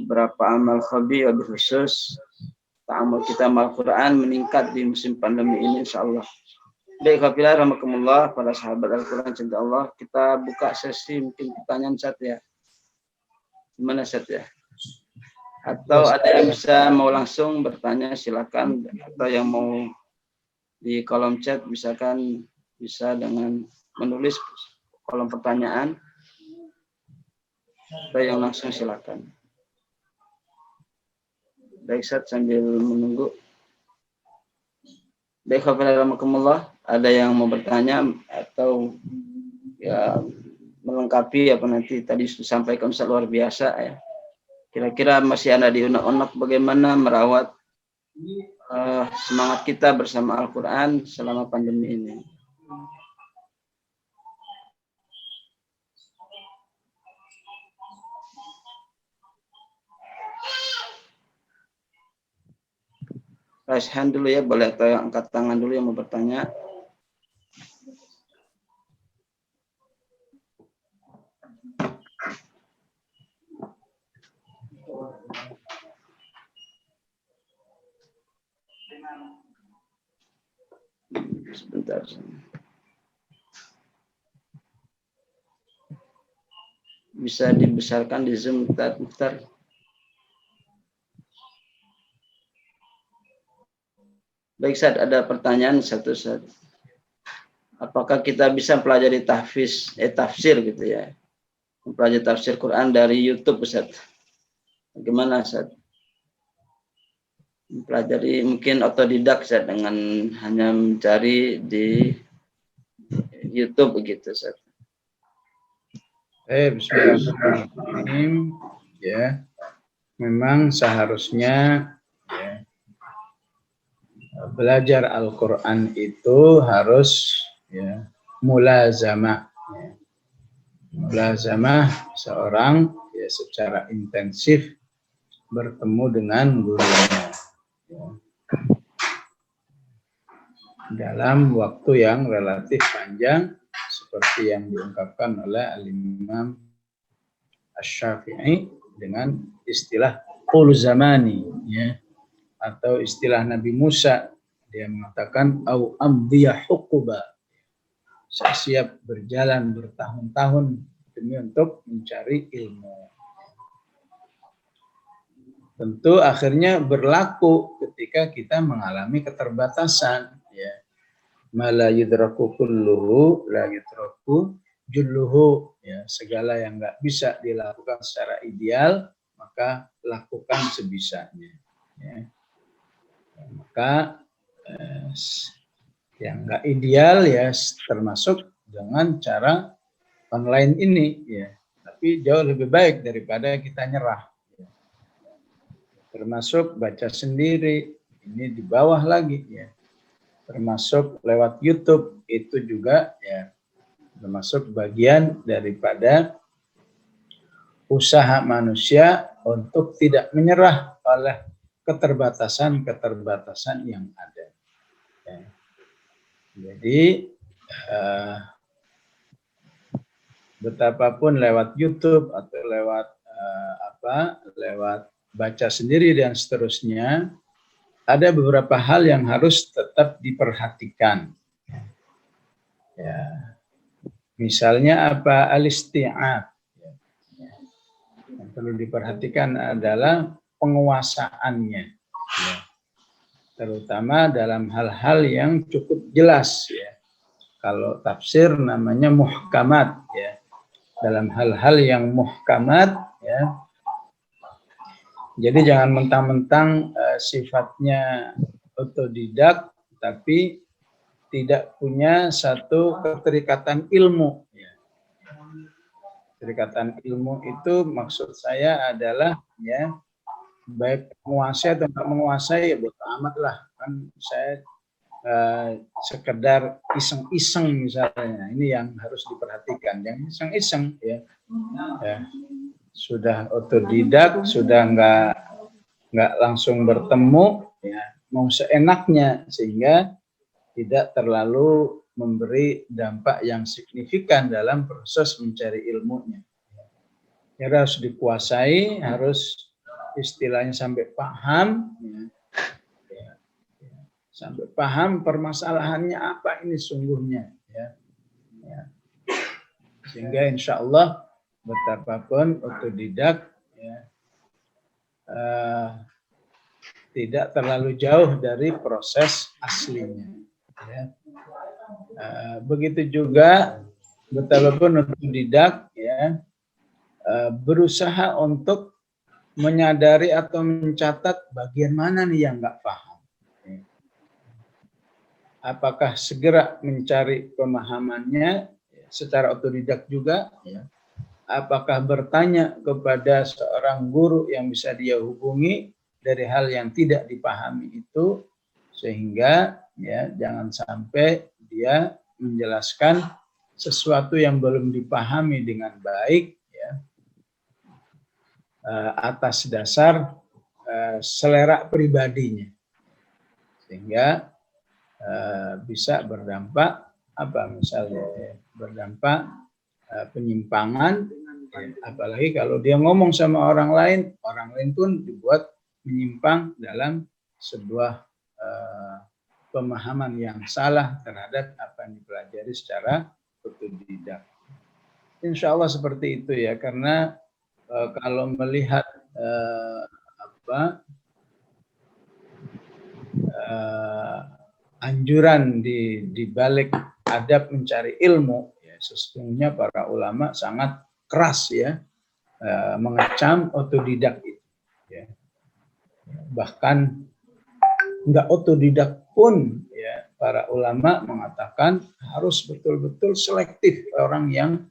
beberapa amal khabi wabil khusus ta'amul kita sama Al-Quran meningkat di musim pandemi ini insyaallah. Baik, kafilah rahmakumullah, para sahabat Al-Quran cinta Allah, kita buka sesi mungkin pertanyaan Ustaz ya. Gimana Ustaz ya? Atau ada yang bisa mau langsung bertanya silakan, atau yang mau di kolom chat misalkan bisa dengan menulis kolom pertanyaan, atau yang langsung silakan. Baik Ustaz, sambil menunggu. Baik, Alhamdulillah, ada yang mau bertanya atau ya melengkapi apa nanti tadi disampaikan Ustaz luar biasa ya. Kira-kira masih ada di unek-unek bagaimana merawat semangat kita bersama Al-Quran selama pandemi ini. Raise hand dulu ya, boleh, atau angkat tangan dulu yang mau bertanya. Sebentar. Bisa dibesarkan di Zoom, Mukhtar. Baik, Ustaz, ada pertanyaan satu, Ustaz. Apakah kita bisa pelajari tafsir gitu ya? Mempelajari tafsir Quran dari YouTube, Ustaz. Bagaimana, Ustaz? Mempelajari mungkin otodidak, Ustaz, dengan hanya mencari di YouTube begitu, Ustaz. Bismillahirrahmanirrahim. Ya, memang seharusnya ya, belajar Al-Quran itu harus ya, mulazamah. Ya. Mulazamah seorang ya, secara intensif bertemu dengan gurunya ya. Dalam waktu yang relatif panjang seperti yang diungkapkan oleh Al-Imam Asy-Syafi'i dengan istilah qul zamani ya, atau istilah Nabi Musa, dia mengatakan au amdiya huquba, saya siap berjalan bertahun-tahun demi untuk mencari ilmu. Tentu akhirnya berlaku ketika kita mengalami keterbatasan ya. Ma la yudraku kulluhu la yudraku julluhu ya, segala yang enggak bisa dilakukan secara ideal maka lakukan sebisanya ya. Maka yang enggak ideal ya termasuk dengan cara online ini ya, tapi jauh lebih baik daripada kita nyerah ya. Termasuk baca sendiri, ini di bawah lagi ya, termasuk lewat YouTube itu juga ya termasuk bagian daripada usaha manusia untuk tidak menyerah oleh keterbatasan-keterbatasan yang ada. Ya. Jadi betapapun lewat YouTube atau lewat lewat baca sendiri dan seterusnya, ada beberapa hal yang harus tetap diperhatikan. Ya. Misalnya apa? Al-isti'ab. Yang perlu diperhatikan adalah penguasaannya. Ya. Terutama dalam hal-hal yang cukup jelas. Ya. Kalau tafsir namanya muhkamat. Ya. Dalam hal-hal yang muhkamat, ya. Jadi jangan mentang-mentang sifatnya otodidak, tapi tidak punya satu keterikatan ilmu. Ya. Keterikatan ilmu itu maksud saya adalah ya baik menguasai atau tidak menguasai ya bodo amat lah. Kan saya sekedar iseng-iseng misalnya. Ini yang harus diperhatikan. Yang iseng-iseng ya. Ya. Sudah otodidak, sudah nggak langsung bertemu, ya, mau seenaknya sehingga tidak terlalu memberi dampak yang signifikan dalam proses mencari ilmunya. Ya, harus dikuasai, harus istilahnya sampai paham, ya, sampai paham permasalahannya apa ini sungguhnya, ya. Sehingga insya Allah betapapun otodidak, ya, tidak terlalu jauh dari proses aslinya. Ya. Begitu juga betapapun otodidak, ya, berusaha untuk menyadari atau mencatat bagian mana nih yang nggak paham. Apakah segera mencari pemahamannya secara otodidak juga, ya. Apakah bertanya kepada seorang guru yang bisa dia hubungi dari hal yang tidak dipahami itu, sehingga ya jangan sampai dia menjelaskan sesuatu yang belum dipahami dengan baik, ya, atas dasar selera pribadinya, sehingga bisa berdampak apa, misalnya berdampak penyimpangan, apalagi kalau dia ngomong sama orang lain pun dibuat menyimpang dalam sebuah pemahaman yang salah terhadap apa yang dipelajari secara otodidak. Insya Allah seperti itu ya, karena kalau melihat anjuran di balik adab mencari ilmu, ya, sesungguhnya para ulama sangat keras ya mengecam otodidak itu. Ya. Bahkan nggak otodidak pun, ya, para ulama mengatakan harus betul-betul selektif orang yang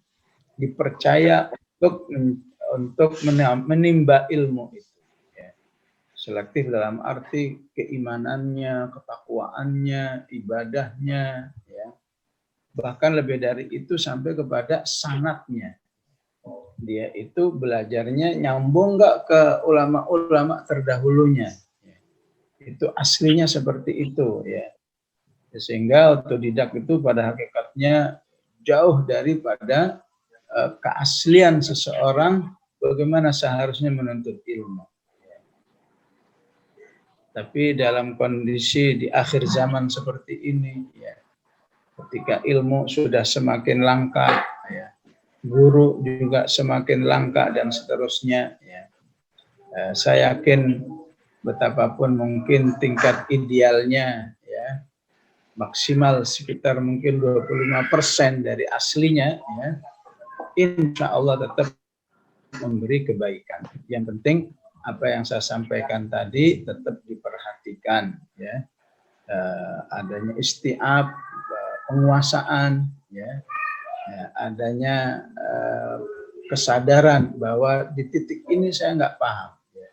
dipercaya untuk menimba ilmu itu. Selektif dalam arti keimanannya, ketakwaannya, ibadahnya, ya. Bahkan lebih dari itu sampai kepada sanadnya. Dia itu belajarnya nyambung nggak ke ulama-ulama terdahulunya. Itu aslinya seperti itu, ya. Sehingga otodidak itu pada hakikatnya jauh daripada keaslian seseorang bagaimana seharusnya menuntut ilmu. Tapi dalam kondisi di akhir zaman seperti ini, ya, ketika ilmu sudah semakin langka, ya, guru juga semakin langka dan seterusnya, ya, saya yakin betapapun mungkin tingkat idealnya, ya, maksimal sekitar mungkin 25% dari aslinya, ya, insya Allah tetap memberi kebaikan. Yang penting apa yang saya sampaikan tadi tetap diperhatikan, ya, adanya istiab, penguasaan, ya, adanya kesadaran bahwa di titik ini saya nggak paham, ya,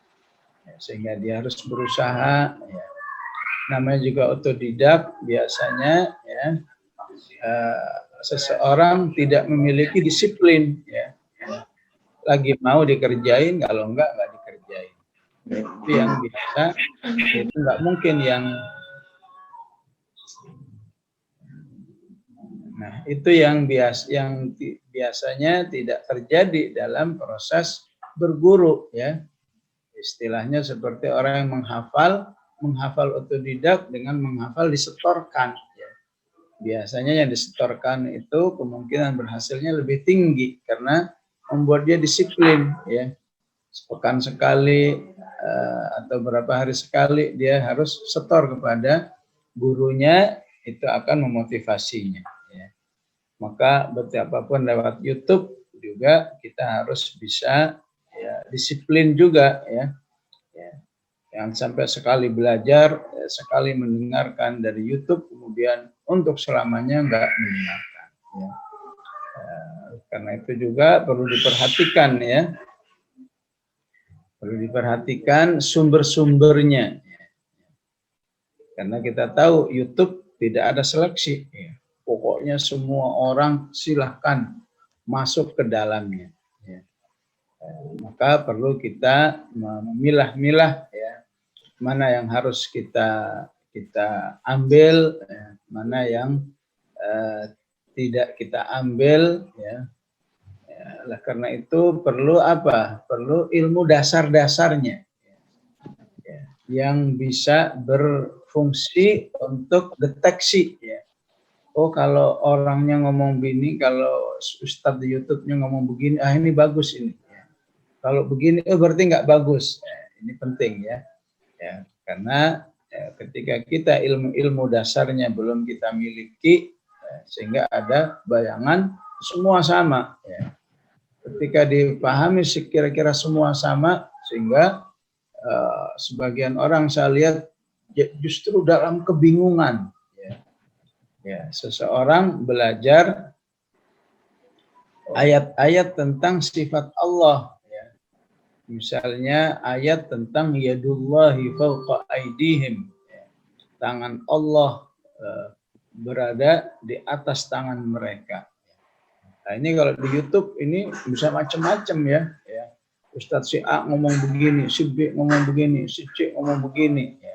sehingga dia harus berusaha, ya. Namanya juga otodidak biasanya, ya, seseorang tidak memiliki disiplin, ya. Lagi mau dikerjain, kalau enggak dikerjain. Itu yang biasa, itu enggak mungkin yang, nah itu yang biasanya tidak terjadi dalam proses berguru, ya. Istilahnya seperti orang yang menghafal otodidak dengan menghafal disetorkan, ya. Biasanya yang disetorkan itu kemungkinan berhasilnya lebih tinggi karena membuat dia disiplin, ya. Sepekan sekali atau berapa hari sekali dia harus setor kepada gurunya, itu akan memotivasinya, ya. Maka betapapun lewat YouTube juga kita harus bisa, ya, disiplin juga, ya. Yang sampai sekali belajar, sekali mendengarkan dari YouTube kemudian untuk selamanya enggak mendengarkan, ya. Karena itu juga perlu diperhatikan, ya. Perlu diperhatikan sumber-sumbernya. Karena kita tahu YouTube tidak ada seleksi. Pokoknya semua orang silahkan masuk ke dalamnya. Maka perlu kita memilah-milah, ya, mana yang harus kita ambil, ya, mana yang tidak kita ambil, ya. Lah karena itu perlu apa? Perlu ilmu dasar-dasarnya, ya, yang bisa fungsi untuk deteksi ya. Oh kalau orangnya ngomong begini, kalau Ustadz di YouTube-nya ngomong begini, ini bagus ini. Ya. Kalau begini, berarti nggak bagus. Ya, ini penting ya. Ya, karena ketika kita ilmu-ilmu dasarnya belum kita miliki, sehingga ada bayangan semua sama. Ya. Ketika dipahami kira-kira semua sama, sehingga sebagian orang saya lihat justru dalam kebingungan. Ya, seseorang belajar ayat-ayat tentang sifat Allah. Ya. Misalnya ayat tentang yadullahi fawqa aydihim. Ya. Tangan Allah berada di atas tangan mereka. Nah ini kalau di YouTube ini bisa macam-macam ya. Ya. Ustadz si A ngomong begini, si B ngomong begini, si C ngomong begini. Ya.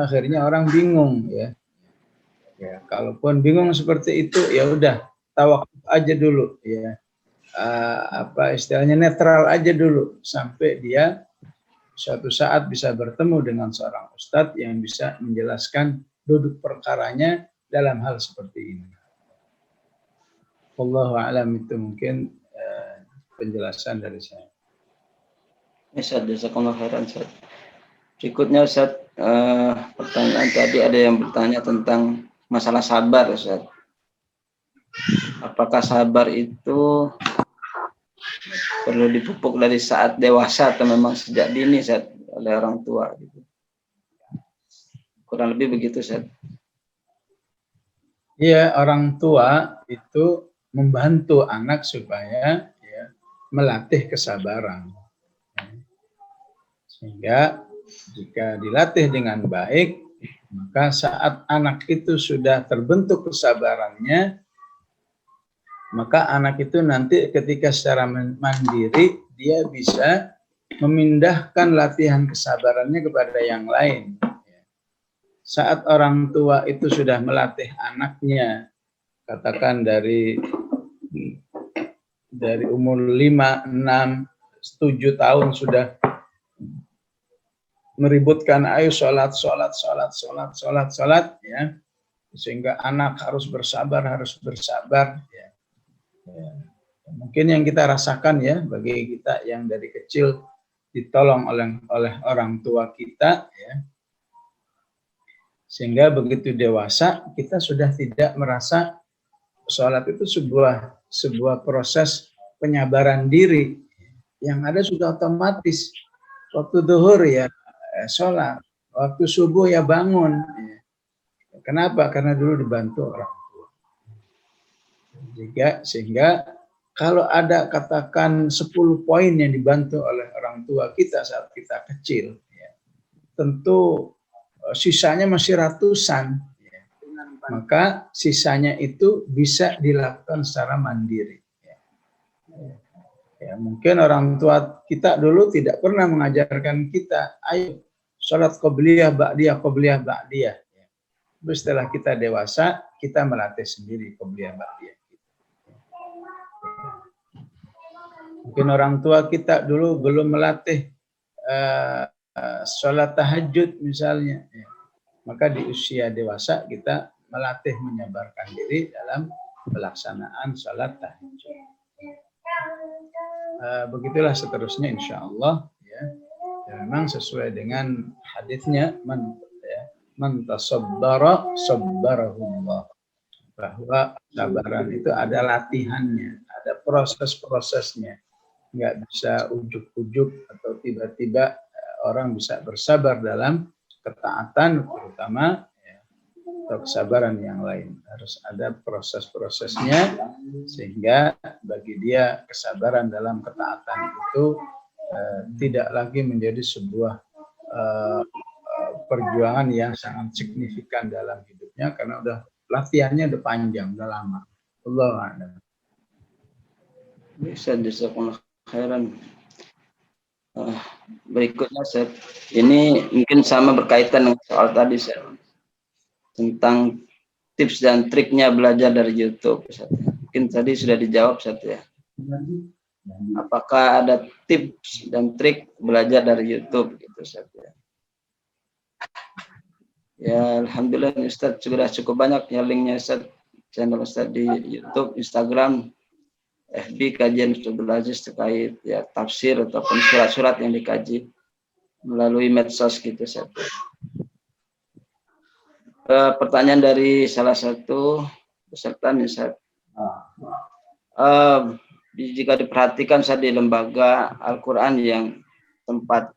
Akhirnya orang bingung ya. Ya, kalaupun bingung seperti itu, ya udah tawakuf aja dulu, ya. Apa istilahnya netral aja dulu sampai dia suatu saat bisa bertemu dengan seorang ustadz yang bisa menjelaskan duduk perkaranya dalam hal seperti ini. Wallahu a'lam, itu mungkin penjelasan dari saya. Ustaz, jazakallahu khairan, Ustaz. Berikutnya Ustaz, pertanyaan tadi ada yang bertanya tentang masalah sabar, Ustaz. Apakah sabar itu perlu dipupuk dari saat dewasa atau memang sejak dini, Ustaz, oleh orang tua gitu? Kurang lebih begitu, Ustaz. Iya, orang tua itu membantu anak supaya ya, melatih kesabaran. Sehingga jika dilatih dengan baik, maka saat anak itu sudah terbentuk kesabarannya, maka anak itu nanti ketika secara mandiri dia bisa memindahkan latihan kesabarannya kepada yang lain. Saat orang tua itu sudah melatih anaknya, katakan dari umur 5, 6, 7 tahun sudah meributkan ayo sholat ya, sehingga anak harus bersabar ya. Ya. Mungkin yang kita rasakan ya bagi kita yang dari kecil ditolong oleh orang tua kita ya, sehingga begitu dewasa kita sudah tidak merasa sholat itu sebuah proses penyabaran diri, yang ada sudah otomatis. Waktu zuhur ya sholat, waktu subuh ya bangun. Kenapa? Karena dulu dibantu orang tua. Sehingga kalau ada katakan 10 poin yang dibantu oleh orang tua kita saat kita kecil, ya, tentu sisanya masih ratusan. Ya. Maka sisanya itu bisa dilakukan secara mandiri. Ya, mungkin orang tua kita dulu tidak pernah mengajarkan kita, ayo sholat qobliyah, ba'diyah. Tapi setelah kita dewasa, kita melatih sendiri qobliyah, ba'diyah. Mungkin orang tua kita dulu belum melatih sholat tahajud misalnya. Ya. Maka di usia dewasa kita melatih menyabarkan diri dalam pelaksanaan sholat tahajud. Begitulah seterusnya insya Allah ya. Memang sesuai dengan hadisnya man tasabbara sabbarahullah, bahwa kesabaran itu ada latihannya, ada proses-prosesnya, nggak bisa ujuk-ujuk atau tiba-tiba orang bisa bersabar dalam ketaatan, terutama atau kesabaran yang lain. Harus ada proses-prosesnya, sehingga bagi dia kesabaran dalam ketaatan itu tidak lagi menjadi sebuah perjuangan yang sangat signifikan dalam hidupnya, karena udah latihannya udah panjang, udah lama. Allahu a'lam. Bisa jazakallahu khairan. Berikutnya, Ustaz. Ini mungkin sama berkaitan dengan soal tadi, Ustaz. Tentang tips dan triknya belajar dari YouTube, Ustaz. Mungkin tadi sudah dijawab, Ustaz ya. Apakah ada tips dan trik belajar dari YouTube gitu, Ustaz ya? Ya, alhamdulillah Ustaz sudah cukup banyak ya linknya Ustaz. Channel Ustaz di YouTube, Instagram, FB kajian Ustaz Abdul Aziz terkait ya tafsir ataupun surat-surat yang dikaji melalui medsos gitu Ustaz. Pertanyaan dari salah satu peserta nih Ustaz. Jika diperhatikan saya di lembaga Al-Quran yang tempat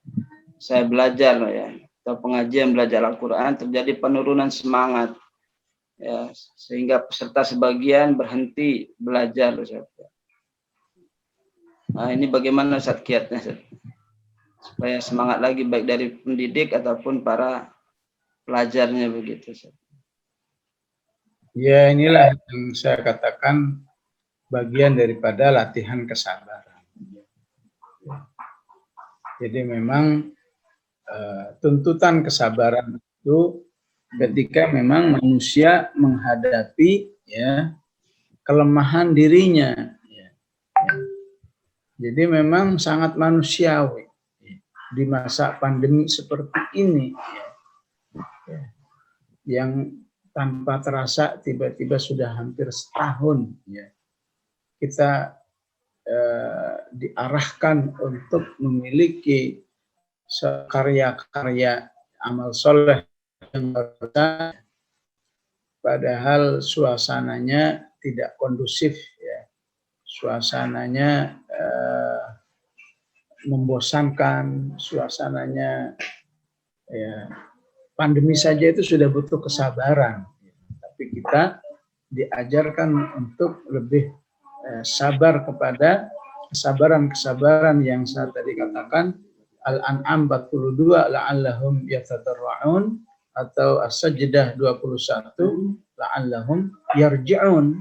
saya belajar ya, atau pengajian belajar Al-Quran, terjadi penurunan semangat ya, sehingga peserta sebagian berhenti belajar Ustaz. Nah, ini bagaimana Ustaz kiatnya Ustaz? Supaya semangat lagi baik dari pendidik ataupun para pelajarnya begitu Ustaz. Ya, inilah yang saya katakan bagian daripada latihan kesabaran. Jadi memang tuntutan kesabaran itu ketika memang manusia menghadapi ya kelemahan dirinya. Ya. Jadi memang sangat manusiawi di masa pandemi seperti ini ya. Yang tanpa terasa tiba-tiba sudah hampir setahun ya. Kita diarahkan untuk memiliki karya-karya amal soleh yang berbeda, padahal suasananya tidak kondusif ya, suasananya membosankan, suasananya ya, pandemi saja itu sudah butuh kesabaran, tapi kita diajarkan untuk lebih sabar kepada kesabaran yang saya tadi katakan. Al-An'am 42 la'allahum yatadarra'un atau As-Sajdah 21 la'allahum yarji'un.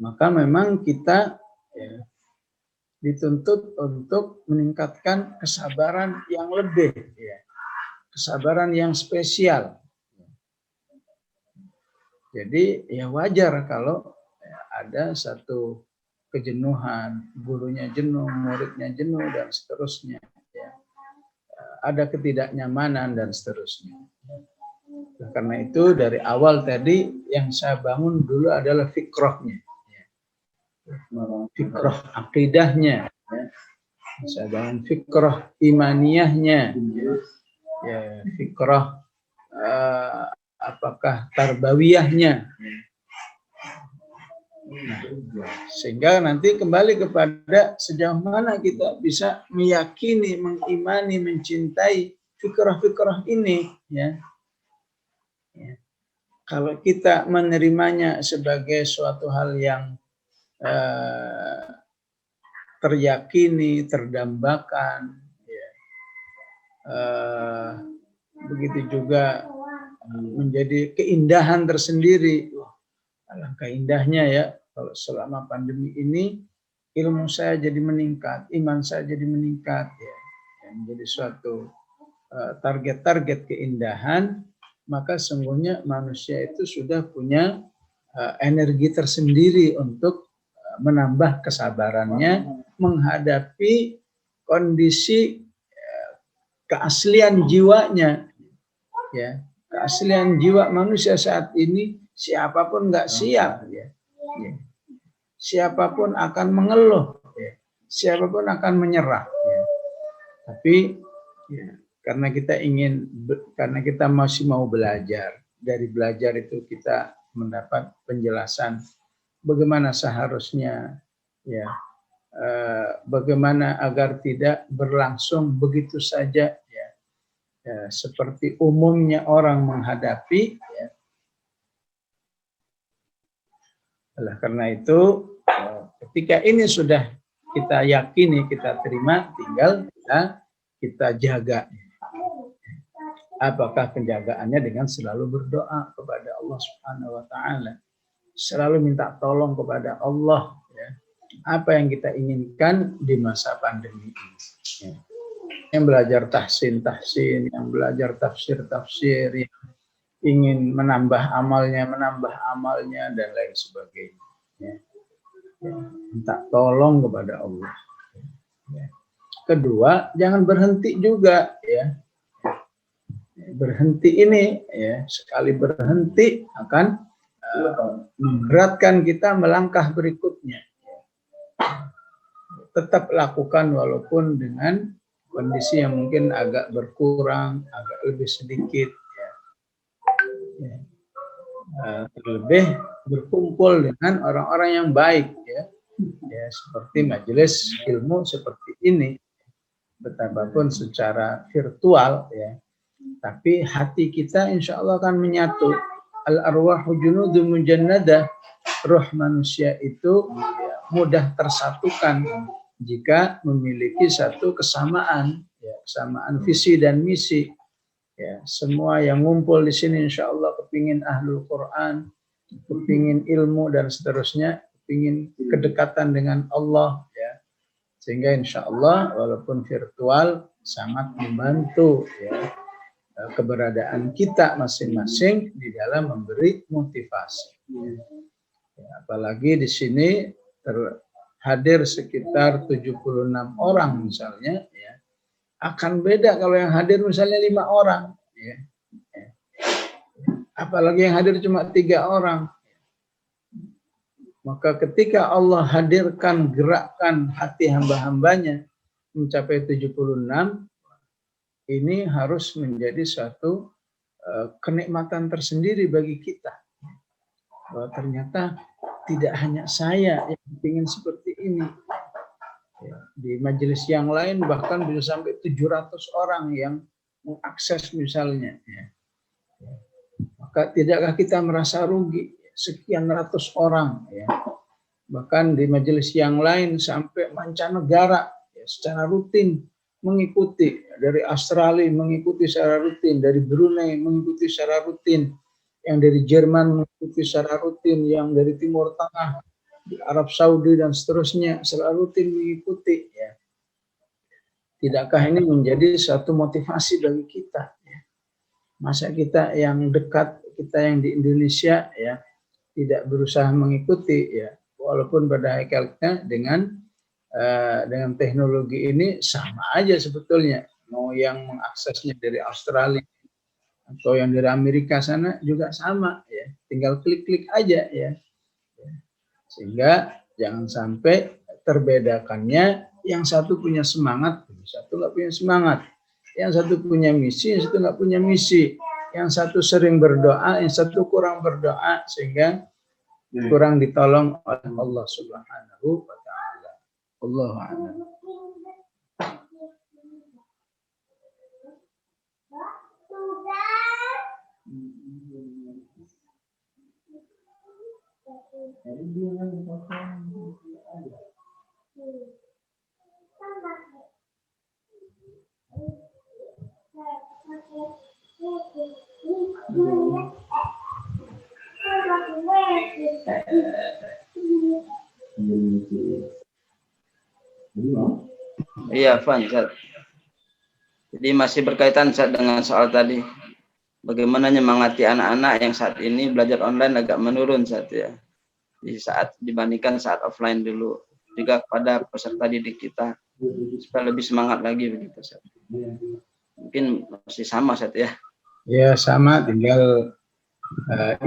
Maka memang kita dituntut untuk meningkatkan kesabaran yang lebih ya. Kesabaran yang spesial. Jadi ya wajar kalau ada satu kejenuhan, gurunya jenuh, muridnya jenuh, dan seterusnya. Ya. Ada ketidaknyamanan dan seterusnya. Nah, karena itu dari awal tadi yang saya bangun dulu adalah fikrahnya. Ya. Fikrah akidahnya. Ya. Saya bangun fikrah imaniyahnya. Ya. Fikrah apakah tarbawiyahnya. Nah, sehingga nanti kembali kepada sejauh mana kita bisa meyakini, mengimani, mencintai fikrah-fikrah ini ya. Kalau kita menerimanya sebagai suatu hal yang teryakini, terdambakan ya. Begitu juga menjadi keindahan tersendiri. Alangkah indahnya ya kalau selama pandemi ini ilmu saya jadi meningkat, iman saya jadi meningkat ya. Menjadi suatu target-target keindahan, maka sungguhnya manusia itu sudah punya energi tersendiri untuk menambah kesabarannya menghadapi kondisi keaslian jiwanya ya. Keaslian jiwa manusia saat ini siapapun nggak siap ya. Siapapun akan mengeluh ya. Siapapun akan menyerah ya. Tapi ya, karena kita masih mau belajar, dari belajar itu kita mendapat penjelasan bagaimana seharusnya ya, bagaimana agar tidak berlangsung begitu saja ya. Seperti umumnya orang menghadapi ya. Oleh karena itu ketika ini sudah kita yakini, kita terima, tinggal kita jaga. Apakah penjagaannya dengan selalu berdoa kepada Allah Subhanahu wa taala, selalu minta tolong kepada Allah ya. Apa yang kita inginkan di masa pandemi ini ya. Yang belajar tahsin, yang belajar tafsir, yang ingin menambah amalnya, dan lain sebagainya. Ya. Minta tolong kepada Allah. Ya. Kedua, jangan berhenti juga ya. berhenti ini ya, sekali berhenti akan memberatkan kita melangkah berikutnya. Tetap lakukan walaupun dengan kondisi yang mungkin agak berkurang, agak lebih sedikit ya. Terlebih berkumpul dengan orang-orang yang baik ya. Ya, seperti majelis ilmu seperti ini, betapapun secara virtual ya, tapi hati kita insya Allah akan menyatu. Al arwahu junudun mujannadah, roh manusia itu ya, mudah tersatukan jika memiliki satu kesamaan, ya, kesamaan visi dan misi. Ya, semua yang ngumpul di sini insya Allah kepingin ahlul Quran, kepingin ilmu dan seterusnya, kepingin kedekatan dengan Allah ya. Sehingga insya Allah walaupun virtual sangat membantu ya, keberadaan kita masing-masing di dalam memberi motivasi. Ya, apalagi di sini hadir sekitar 76 orang misalnya ya. Akan beda kalau yang hadir misalnya 5 orang ya. Apalagi yang hadir cuma 3 orang. Maka ketika Allah hadirkan gerakan hati hamba-hambanya mencapai 76, ini harus menjadi suatu kenikmatan tersendiri bagi kita. Bahwa ternyata tidak hanya saya yang ingin seperti ini. Ya, di majelis yang lain bahkan bisa sampai 700 orang yang mengakses misalnya. Ya. Maka tidakkah kita merasa rugi? Sekian ratus orang. Ya. Bahkan di majelis yang lain sampai mancanegara ya, secara rutin mengikuti. Dari Australia mengikuti secara rutin, dari Brunei mengikuti secara rutin, yang dari Jerman mengikuti secara rutin, yang dari Timur Tengah, di Arab Saudi dan seterusnya secara rutin mengikuti ya. Tidakkah ini menjadi satu motivasi bagi kita ya? Masa kita yang dekat, kita yang di Indonesia ya tidak berusaha mengikuti ya, walaupun pada hakikatnya dengan teknologi ini sama aja sebetulnya, mau yang mengaksesnya dari Australia atau yang dari Amerika sana juga sama ya, tinggal klik-klik aja ya. Sehingga jangan sampai terbedakannya, yang satu punya semangat, yang satu nggak punya semangat, yang satu punya misi, yang satu nggak punya misi, yang satu sering berdoa, yang satu kurang berdoa, sehingga kurang ditolong oleh Allah Subhanahu wa Ta'ala. Allahu a'lam. Iya, Van. Jadi masih berkaitan dengan soal tadi. Bagaimana menyemangati anak-anak yang saat ini belajar online agak menurun saat ya. Di saat dibandingkan saat offline dulu. Juga pada peserta didik kita supaya lebih semangat lagi begitu. Saat. Mungkin masih sama saat ya. Ya sama, tinggal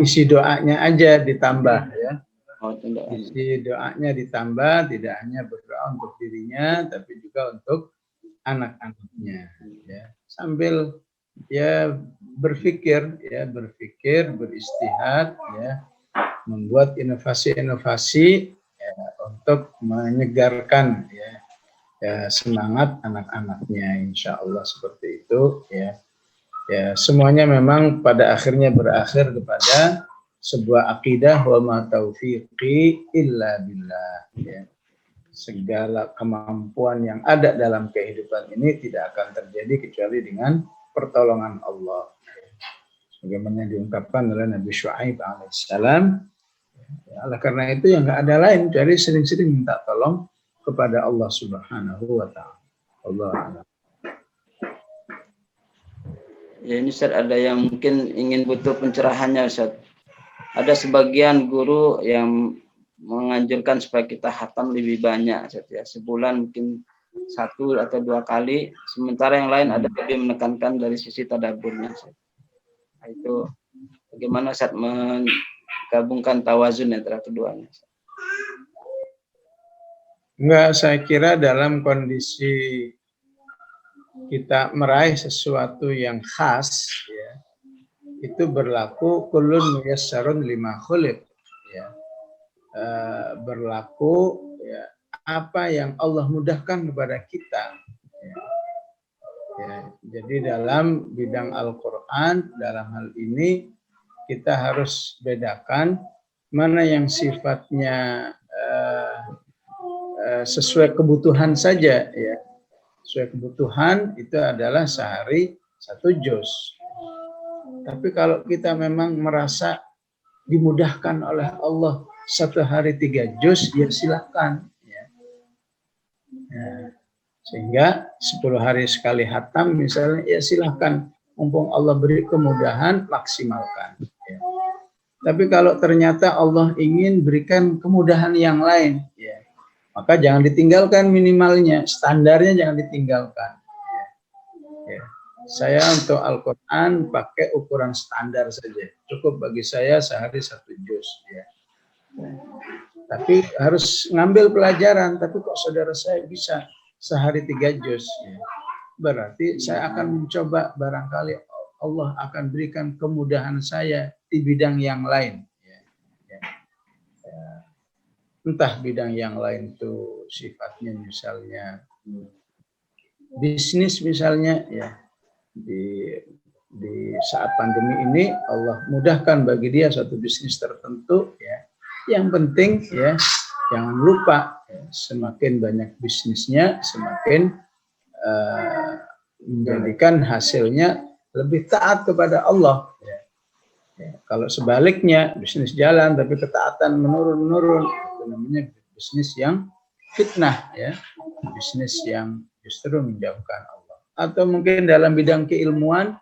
isi doanya aja ditambah ya. Isi doanya ditambah, tidak hanya berdoa untuk dirinya, tapi juga untuk anak-anaknya. Ya. Sambil ya berpikir, beristihad, ya, membuat inovasi-inovasi ya, untuk menyegarkan ya, semangat anak-anaknya, insya Allah seperti itu. Ya. Ya, semuanya memang pada akhirnya berakhir kepada sebuah akidah wa ma taufiqi illa billah. Ya. Segala kemampuan yang ada dalam kehidupan ini tidak akan terjadi kecuali dengan pertolongan Allah. Bagaimana diungkapkan oleh Nabi Syuaib alaihissalam. Ya, oleh karena itu yang nggak ada lain, jadi sering-sering minta tolong kepada Allah Subhanahu wa Ta'ala. Allah a'lam. Ya ini Ustaz, ada yang mungkin ingin butuh pencerahannya Ustaz. Ada sebagian guru yang menganjurkan supaya kita khatam lebih banyak Ustaz ya. Sebulan mungkin 1 atau 2 kali, sementara yang lain ada lebih menekankan dari sisi tadaburnya. Nah, itu bagaimana Ustaz menggabungkan tawazun antara keduanya? Enggak, saya kira dalam kondisi kita meraih sesuatu yang khas, ya, itu berlaku kullun muyassarun lima khuliq, ya. Berlaku ya, apa yang Allah mudahkan kepada kita. Ya. Ya, jadi dalam bidang Al-Quran, dalam hal ini kita harus bedakan mana yang sifatnya sesuai kebutuhan saja, ya. Sesuai kebutuhan itu adalah sehari 1 juz. Tapi kalau kita memang merasa dimudahkan oleh Allah 1 hari 3 juz, ya silakan. Ya. Ya. Sehingga 10 hari sekali hatam misalnya, ya silakan. Mumpung Allah beri kemudahan, maksimalkan. Ya. Tapi kalau ternyata Allah ingin berikan kemudahan yang lain, ya, maka jangan ditinggalkan minimalnya, standarnya jangan ditinggalkan. Ya. Ya. Saya untuk Al-Quran pakai ukuran standar saja. Cukup bagi saya sehari 1 juz. Ya. Tapi harus ngambil pelajaran. Tapi kok saudara saya bisa sehari 3 juz? Ya. Berarti saya akan mencoba, barangkali Allah akan berikan kemudahan saya di bidang yang lain. Ya. Ya. Ya. Entah bidang yang lain itu sifatnya misalnya bisnis misalnya, ya. Di saat pandemi ini Allah mudahkan bagi dia suatu bisnis tertentu, ya. Yang penting, ya, jangan lupa, ya, semakin banyak bisnisnya semakin menjadikan hasilnya lebih taat kepada Allah, ya. Ya, kalau sebaliknya bisnis jalan tapi ketaatan menurun, itu namanya bisnis yang fitnah, ya. Bisnis yang justru menjauhkan Allah. Atau mungkin dalam bidang keilmuan,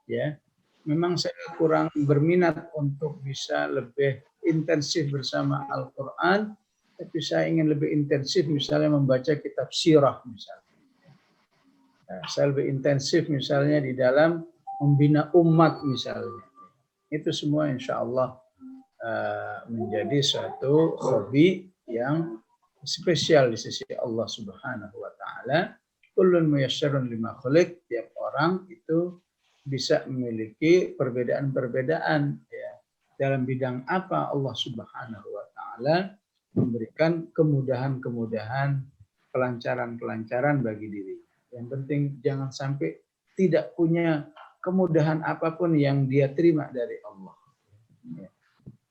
ya, memang saya kurang berminat untuk bisa lebih intensif bersama Al-Quran, tapi saya ingin lebih intensif misalnya membaca kitab sirah misalnya. Nah, saya lebih intensif misalnya di dalam membina umat misalnya. Itu semua insya Allah menjadi suatu hobi yang spesial di sisi Allah Subhanahu wa Ta'ala. Kullun muyassarun lima khuliq, tiap orang itu bisa memiliki perbedaan-perbedaan, ya. Dalam bidang apa Allah Subhanahu wa Ta'ala memberikan kemudahan-kemudahan, kelancaran-kelancaran bagi diri. Yang penting jangan sampai tidak punya kemudahan apapun yang dia terima dari Allah. Ya.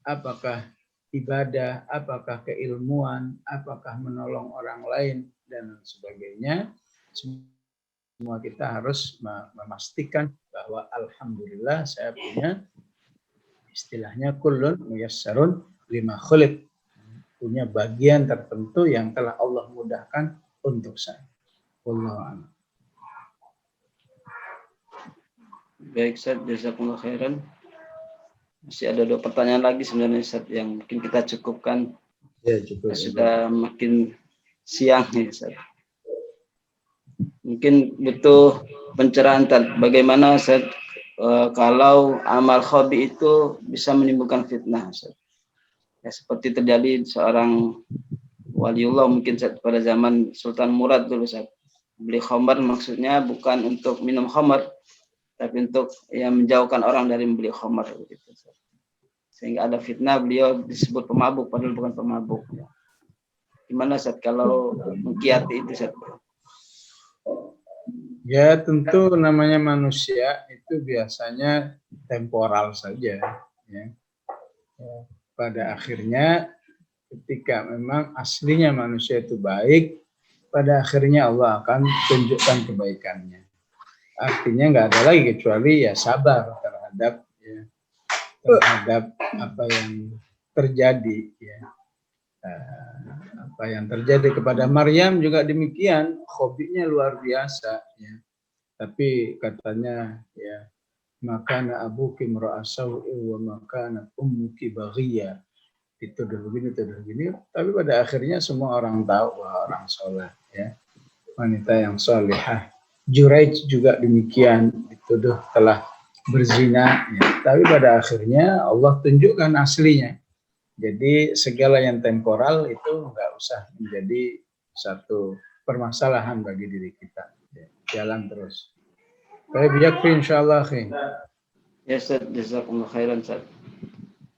Apakah ibadah, apakah keilmuan, apakah menolong orang lain, dan sebagainya. Semua kita harus memastikan bahwa alhamdulillah saya punya istilahnya kullun muyassarun lima khuliq, punya bagian tertentu yang telah Allah mudahkan untuk saya. Wallahu a'lam. Baik, Ustaz, jazakumullah khairan. Masih ada 2 pertanyaan lagi sebenarnya, Ustaz, yang mungkin kita cukupkan. Ya, cukup. Sudah makin siang nih, Ustaz. Mungkin butuh pencerahan, bagaimana Ustaz, kalau amal hobi itu bisa menimbulkan fitnah, Ustaz. Ya, seperti terjadi seorang waliullah mungkin Ustaz, pada zaman Sultan Murad dulu, Ustaz. Beli khamar maksudnya bukan untuk minum khamar, tapi untuk menjauhkan orang dari membeli khamar, begitu. Sehingga ada fitnah, beliau disebut pemabuk padahal bukan pemabuk. Gimana Ustaz kalau mengkiati itu, Ustaz? Ya, tentu namanya manusia itu biasanya temporal saja, ya. Pada akhirnya ketika memang aslinya manusia itu baik, pada akhirnya Allah akan tunjukkan kebaikannya. Artinya nggak ada lagi kecuali ya sabar terhadap apa yang terjadi, ya. Apa yang terjadi kepada Maryam juga demikian, hobinya luar biasa, ya. Tapi katanya, ya, makana abuki mra'asau wa makana ummuki baghiyya. Itu dulu gini. Tapi pada akhirnya semua orang tahu bahwa orang soleh, ya. wanita yang salihah. Juraij juga demikian, dituduh telah berzina, ya. Tapi pada akhirnya Allah tunjukkan aslinya. Jadi segala yang temporal itu nggak usah menjadi satu permasalahan bagi diri kita. Jalan terus. Baik, yakfi insyaallah. Ya Ustaz, jazakumullah khairan Ustaz.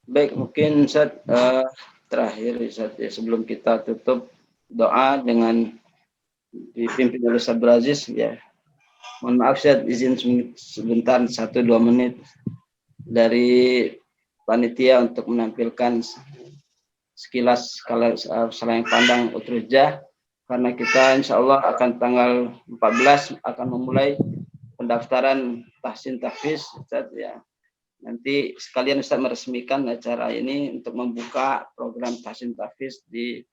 Baik, mungkin Ustaz terakhir Ustaz, ya, sebelum kita tutup, doa dengan dipimpin oleh Ustaz Aziz, ya. Mohon maaf Ustaz, izin sebentar 1-2 menit dari panitia untuk menampilkan sekilas salah yang pandang Utrujah, karena kita insya Allah akan tanggal 14 akan memulai pendaftaran tahsin tahfiz Ustaz, ya. Nanti sekalian Ustaz meresmikan acara ini untuk membuka program tahsin tahfiz di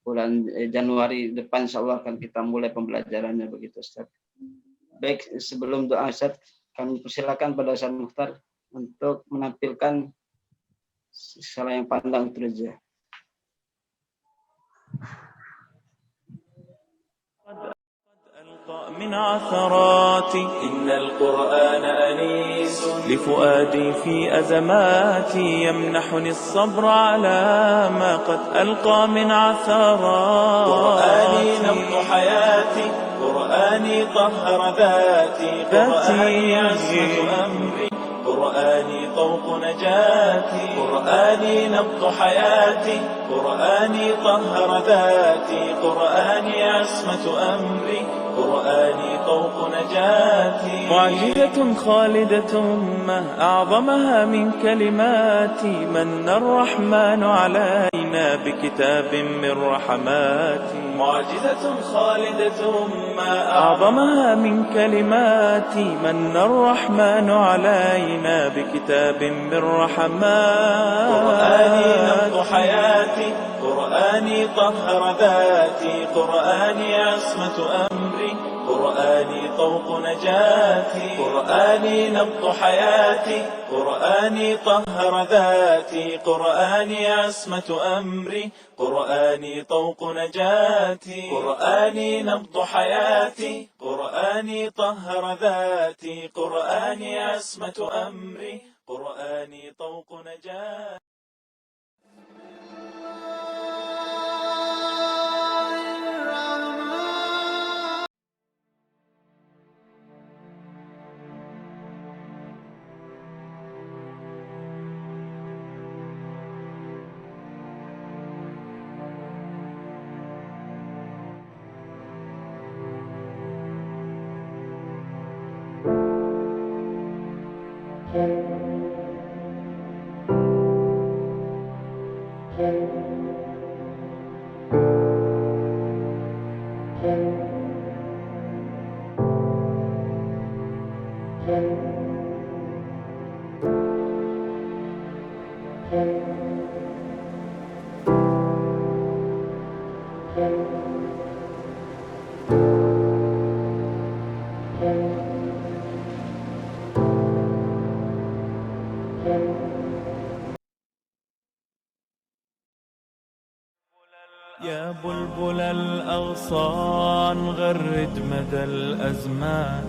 bulan Januari depan, insya Allah akan kita mulai pembelajarannya, begitu Ustaz. Baik, sebelum doa Ustaz, kami persilakan pada Ustaz Mukhtar untuk menampilkan salah yang pandang Utrujah. من عثراتي إن القرآن أنيس لفؤادي في أزماتي يمنحني الصبر على ما قد ألقى من عثرات. قرآني نبض حياتي، قرآني طهر ذاتي، قرآني عصمة أمري، قرآني طوق نجاتي، قرآني نبض حياتي، قرآني طهر ذاتي، قرآني عصمة أمري، قرآني طوق نجاتي. معجزة خالدة ما أعظمها من كلماتي، من الرحمن علينا بكتاب من رحماتي. معجزة خالدة ما أعظمها من كلماتي، من الرحمن علينا بكتاب من رحماتي. قرآني نبض حياتي، قرآني طهر ذاتي، قرآني عصمة أمري، قرآني طوق نجاتي، قرآني نبض حياتي، قرآني طهر ذاتي، قرآني عصمة أمري، قرآني طوق نجاتي، قرآني نبض حياتي، قرآني طهر ذاتي، قرآني عصمة أمري، قرآني طوق نجاتي. يا بلبل الأغصان غرد مدى الأزمان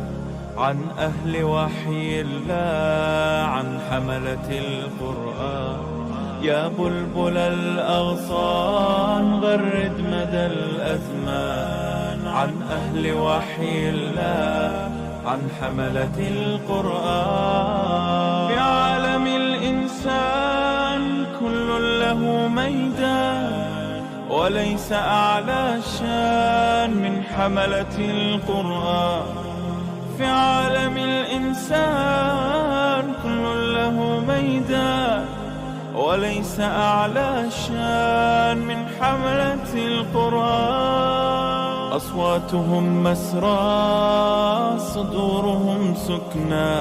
عن أهل وحي الله، عن حملة القرآن. يا بلبل الأغصان غرد مدى الأزمان عن أهل وحي الله، عن حملة القرآن. في عالم الإنسان كل له ميدان، وليس أعلى شان من حملة القرآن. في عالم الإنسان كل له ميدان، وليس أعلى شان من حملة القرآن. أصواتهم مسرى، صدورهم سكنى،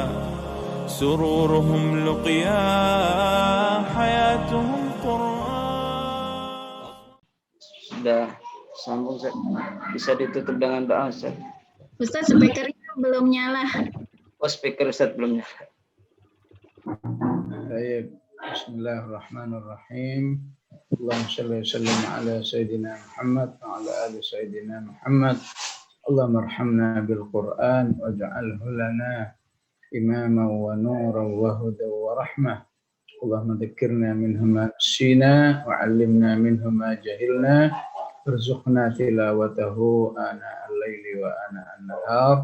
سرورهم لقيا، حياتهم قرآن. Sudah sambung Ustaz. Bisa ditutup dengan doa Ustaz. Ustaz, speakernya belum nyala. Oh, speaker Ustaz belum nyala. Baik. Bismillahirrahmanirrahim. Allahumma shalli wa sallim ala Sayyidina Muhammad wa ala ali Sayyidina Muhammad. اللهم ارحمنا بالقرآن واجعله لنا إماما ونورا وهدى ورحمة. اللهم ذكرنا منه ما نسينا وعلمنا منه ما جهلنا ارزقنا تلاوته آناء الليل وآناء النهار.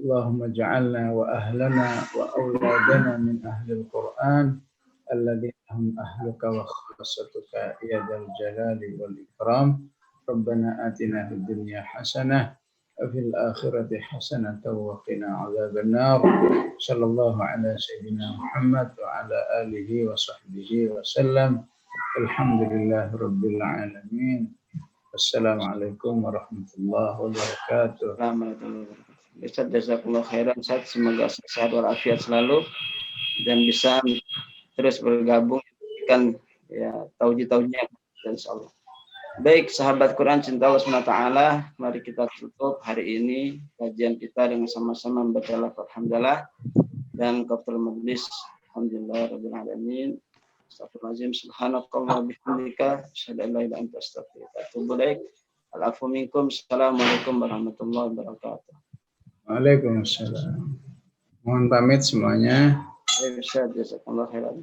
اللهم اجعلنا وأهلنا وأولادنا من أهل القرآن الذين هم أهلك وخاصتك يا ذا الجلال والإكرام. ربنا آتنا في الدنيا حسنة وفي الآخرة حسنة وقنا عذاب النار. صلى الله على سيدنا محمد وعلى آله وصحبه وسلم. الحمد لله رب العالمين. السلام عليكم ورحمة الله وبركاته. Ustaz, jazakallah khairan Ustaz, semoga sehat walafiat selalu dan bisa terus bergabung kan ya tauji-taujinya insyaallah. Baik sahabat Quran cinta Allah SWT, mari kita tutup hari ini kajian kita dengan sama-sama membaca lafaz hamdalah dan kafaratul majlis. Alhamdulillah rabbil alamin. Astagfirullahaladzim, subhanakallah bihamdika asyhadu an la ilaha illa anta astaghfiruka wa atubu ilaik. Al-afu minkum. Assalamualaikum warahmatullahi wabarakatuh. Waalaikumsalam. Mohon pamit semuanya. Jazakallah khairan.